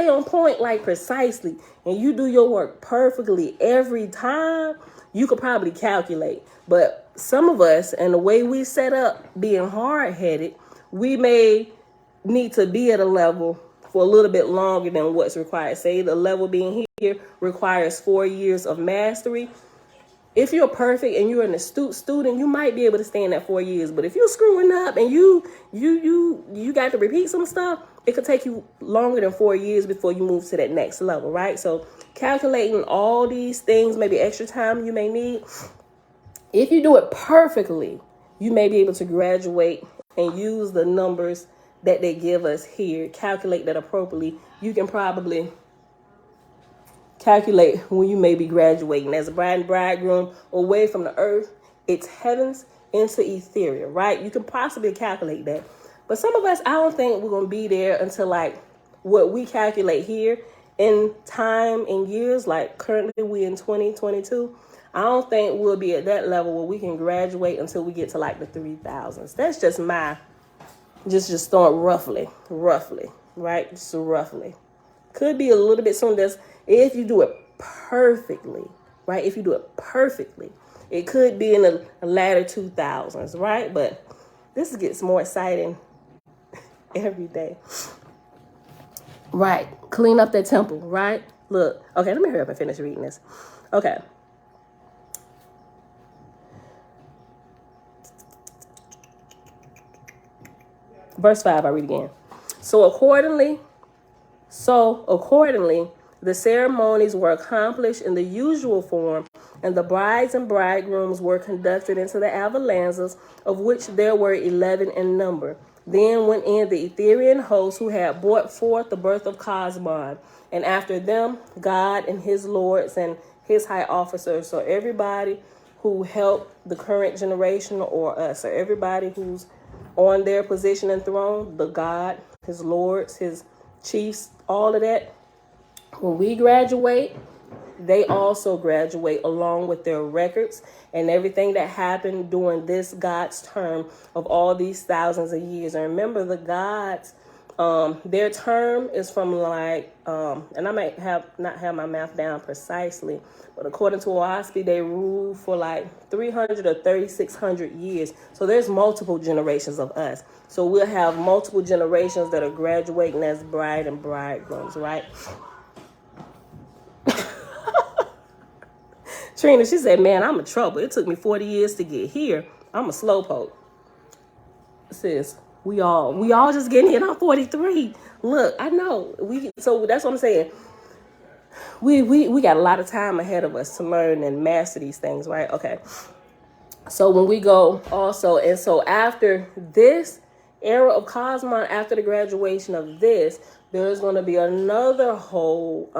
on point, like precisely, and you do your work perfectly every time, you could probably calculate. But some of us, and the way we set up, being hard-headed, we may need to be at a level for a little bit longer than what's required. Say the level being here requires 4 years of mastery. If you're perfect and you're an astute student, you might be able to stay in that 4 years. But if you're screwing up and you got to repeat some stuff, it could take you longer than 4 years before you move to that next level, right? So calculating all these things, maybe extra time you may need. If you do it perfectly, you may be able to graduate and use the numbers that they give us here. Calculate that appropriately. You can probably calculate when you may be graduating as a bride and bridegroom away from the earth, its heavens, into ethereal, right? You can possibly calculate that. But some of us, I don't think we're going to be there until like what we calculate here in time and years. Like currently we in 2022. I don't think we'll be at that level where we can graduate until we get to like the 3000s. That's just just throwing roughly, right? Just roughly. Could be a little bit soon. That's if you do it perfectly, right? If you do it perfectly, it could be in the latter 2000s, right? But this gets more exciting every day. Right. Clean up that temple, right? Look. Okay, let me hurry up and finish reading this. Okay. Verse 5, I read again. So accordingly, the ceremonies were accomplished in the usual form, and the brides and bridegrooms were conducted into the avalanzas, of which there were 11 in number. Then went in the Etherian host who had brought forth the birth of Cosmon, and after them, God and his lords and his high officers. So everybody who helped the current generation or us, or everybody who's on their position and throne, the God, his lords, his chiefs, all of that. When we graduate, they also graduate along with their records and everything that happened during this God's term of all these thousands of years. And remember, the gods, their term is from like, and I might not have my math down precisely, but according to Oahspe, they rule for like 300 or 3,600 years. So there's multiple generations of us. So we'll have multiple generations that are graduating as bride and bridegrooms, right? Trina, she said, man, I'm in trouble. It took me 40 years to get here. I'm a slowpoke. sis, we all just getting hit on 43. Look, I know. So that's what I'm saying. We got a lot of time ahead of us to learn and master these things, right? Okay. So when we go also, and so after this era of Cosmon, after the graduation of this, there's going to be another whole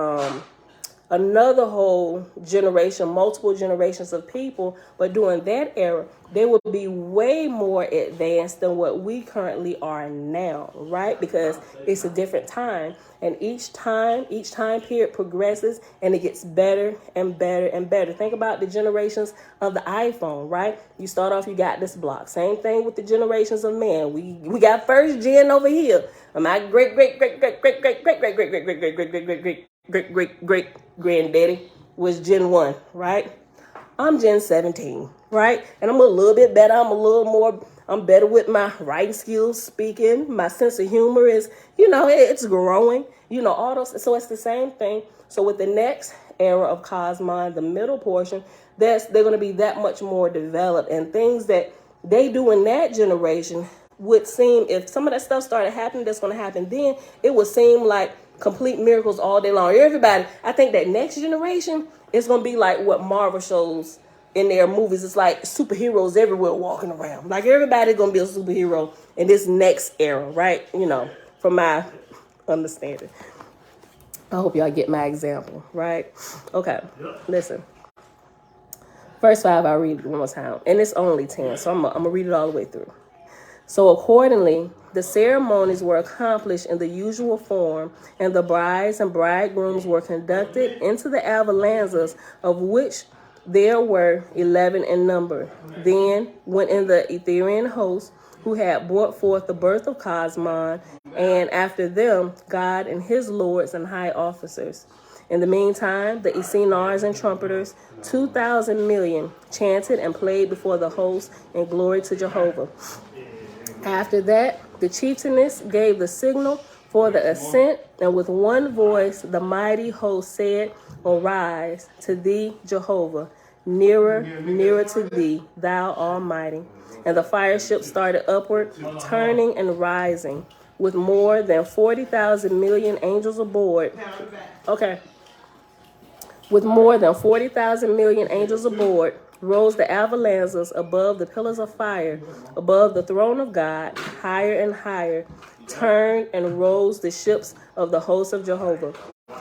generation, multiple generations of people. But during that era, they will be way more advanced than what we currently are now, right? Because it's a different time. And each time period progresses and it gets better and better and better. Think about the generations of the iPhone, right? You start off, you got this block. Same thing with the generations of man. We got first gen over here. My great granddaddy was Gen 1, right? I'm Gen 17, right? And I'm a little bit better. I'm better with my writing skills, speaking. My sense of humor is, it's growing, all those. So it's the same thing. So with the next era of Cosmon, the middle portion, they're going to be that much more developed. And things that they do in that generation would seem, if some of that stuff started happening, that's going to happen then, it would seem like complete miracles all day long. Everybody, I think that next generation is going to be like what Marvel shows in their movies. It's like superheroes everywhere walking around. Like everybody's going to be a superhero in this next era, right? From my understanding. I hope y'all get my example, right? Okay, listen. Verse 5, I'll read it one more time. And it's only 10, so I'm going to read it all the way through. So accordingly, the ceremonies were accomplished in the usual form, and the brides and bridegrooms were conducted into the avalanzas, of which there were 11 in number. Then went in the Etherian host, who had brought forth the birth of Cosmon, and after them, God and his lords and high officers. In the meantime, the Essenars and trumpeters, 2,000 million, chanted and played before the host in glory to Jehovah. After that, the chieftainess gave the signal for the ascent, and with one voice the mighty host said, Arise to thee, Jehovah, nearer, nearer to thee, thou Almighty. And the fire ship started upward, turning and rising, with more than 40,000 million angels aboard. Okay. With more than 40,000 million angels aboard, rose the avalanzas above the pillars of fire, above the throne of God, higher and higher, turned and rose the ships of the host of Jehovah.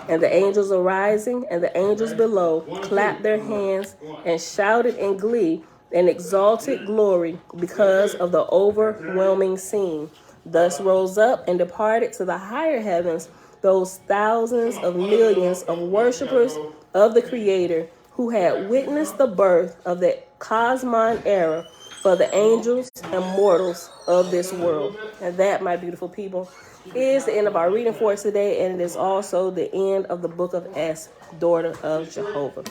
And the angels arising and the angels below clapped their hands and shouted in glee and exalted glory because of the overwhelming scene. Thus rose up and departed to the higher heavens those thousands of millions of worshipers of the Creator who had witnessed the birth of the Cosmon era for the angels and mortals of this world. And that, my beautiful people, is the end of our reading for today, and it is also the end of the book of Es, daughter of Jehovah.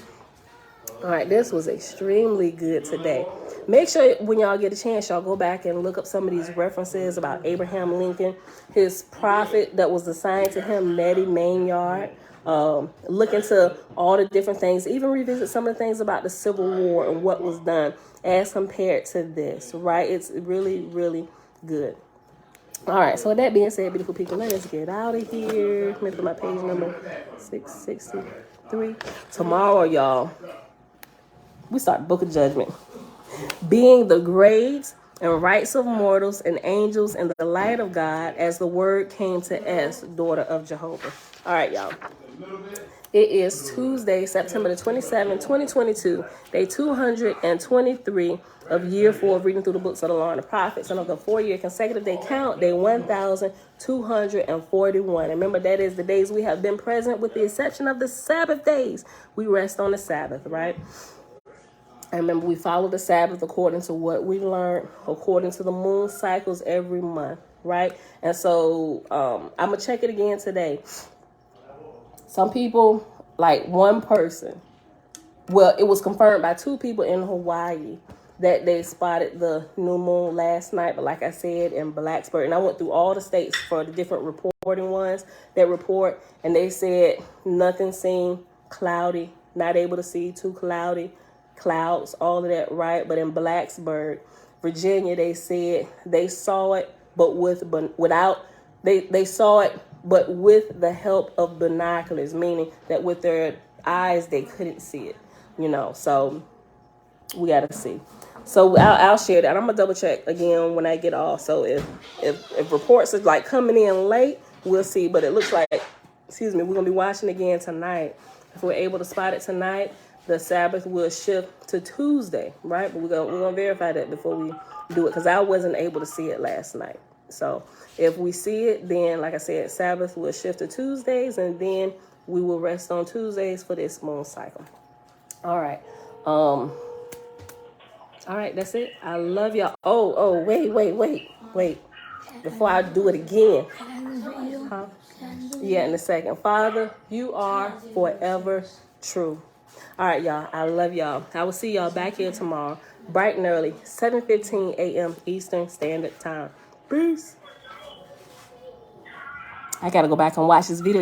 All right, this was extremely good today. Make sure when y'all get a chance, y'all go back and look up some of these references about Abraham Lincoln, his prophet that was assigned to him, Nettie Maynard. Look into all the different things, even revisit some of the things about the Civil War and what was done as compared to this, right? It's really, really good. All right, so with that being said, beautiful people, let us get out of here. Let me put my page number 663. Tomorrow, y'all, we start the book of judgment. Being the grades and rights of mortals and angels in the light of God as the word came to Es, daughter of Jehovah. All right, y'all. It is Tuesday, September the 27th, 2022, day 223 of year 4 of reading through the books of the law and the prophets, and of the 4-year consecutive day count, day 1,241. And remember, that is the days we have been present with the exception of the Sabbath days. We rest on the Sabbath, right? And remember, we follow the Sabbath according to what we learned, according to the moon cycles every month, right? And so I'm going to check it again today. Some people, like one person, well, it was confirmed by 2 people in Hawaii that they spotted the new moon last night. But like I said, in Blacksburg, and I went through all the states for the different reporting ones that report, and they said nothing seemed cloudy, not able to see, too cloudy, clouds, all of that, right? But in Blacksburg, Virginia, they said they saw it, but without, they saw it, but with the help of binoculars, meaning that with their eyes, they couldn't see it, you know, so we got to see. So I'll share that. I'm going to double check again when I get off. So if reports are like coming in late, we'll see. But it looks like, excuse me, we're going to be watching again tonight. If we're able to spot it tonight, the Sabbath will shift to Tuesday, right? But we're gonna verify that before we do it, because I wasn't able to see it last night. So if we see it, then like I said, Sabbath will shift to Tuesdays, and then we will rest on Tuesdays for this moon cycle. All right. All right, that's it. I love y'all. Oh, wait. Before I do it again. Huh? Yeah, in a second. Father, you are forever true. All right, y'all. I love y'all. I will see y'all back here tomorrow, bright and early, 7:15 a.m. Eastern Standard Time. Peace. I got to go back and watch this video.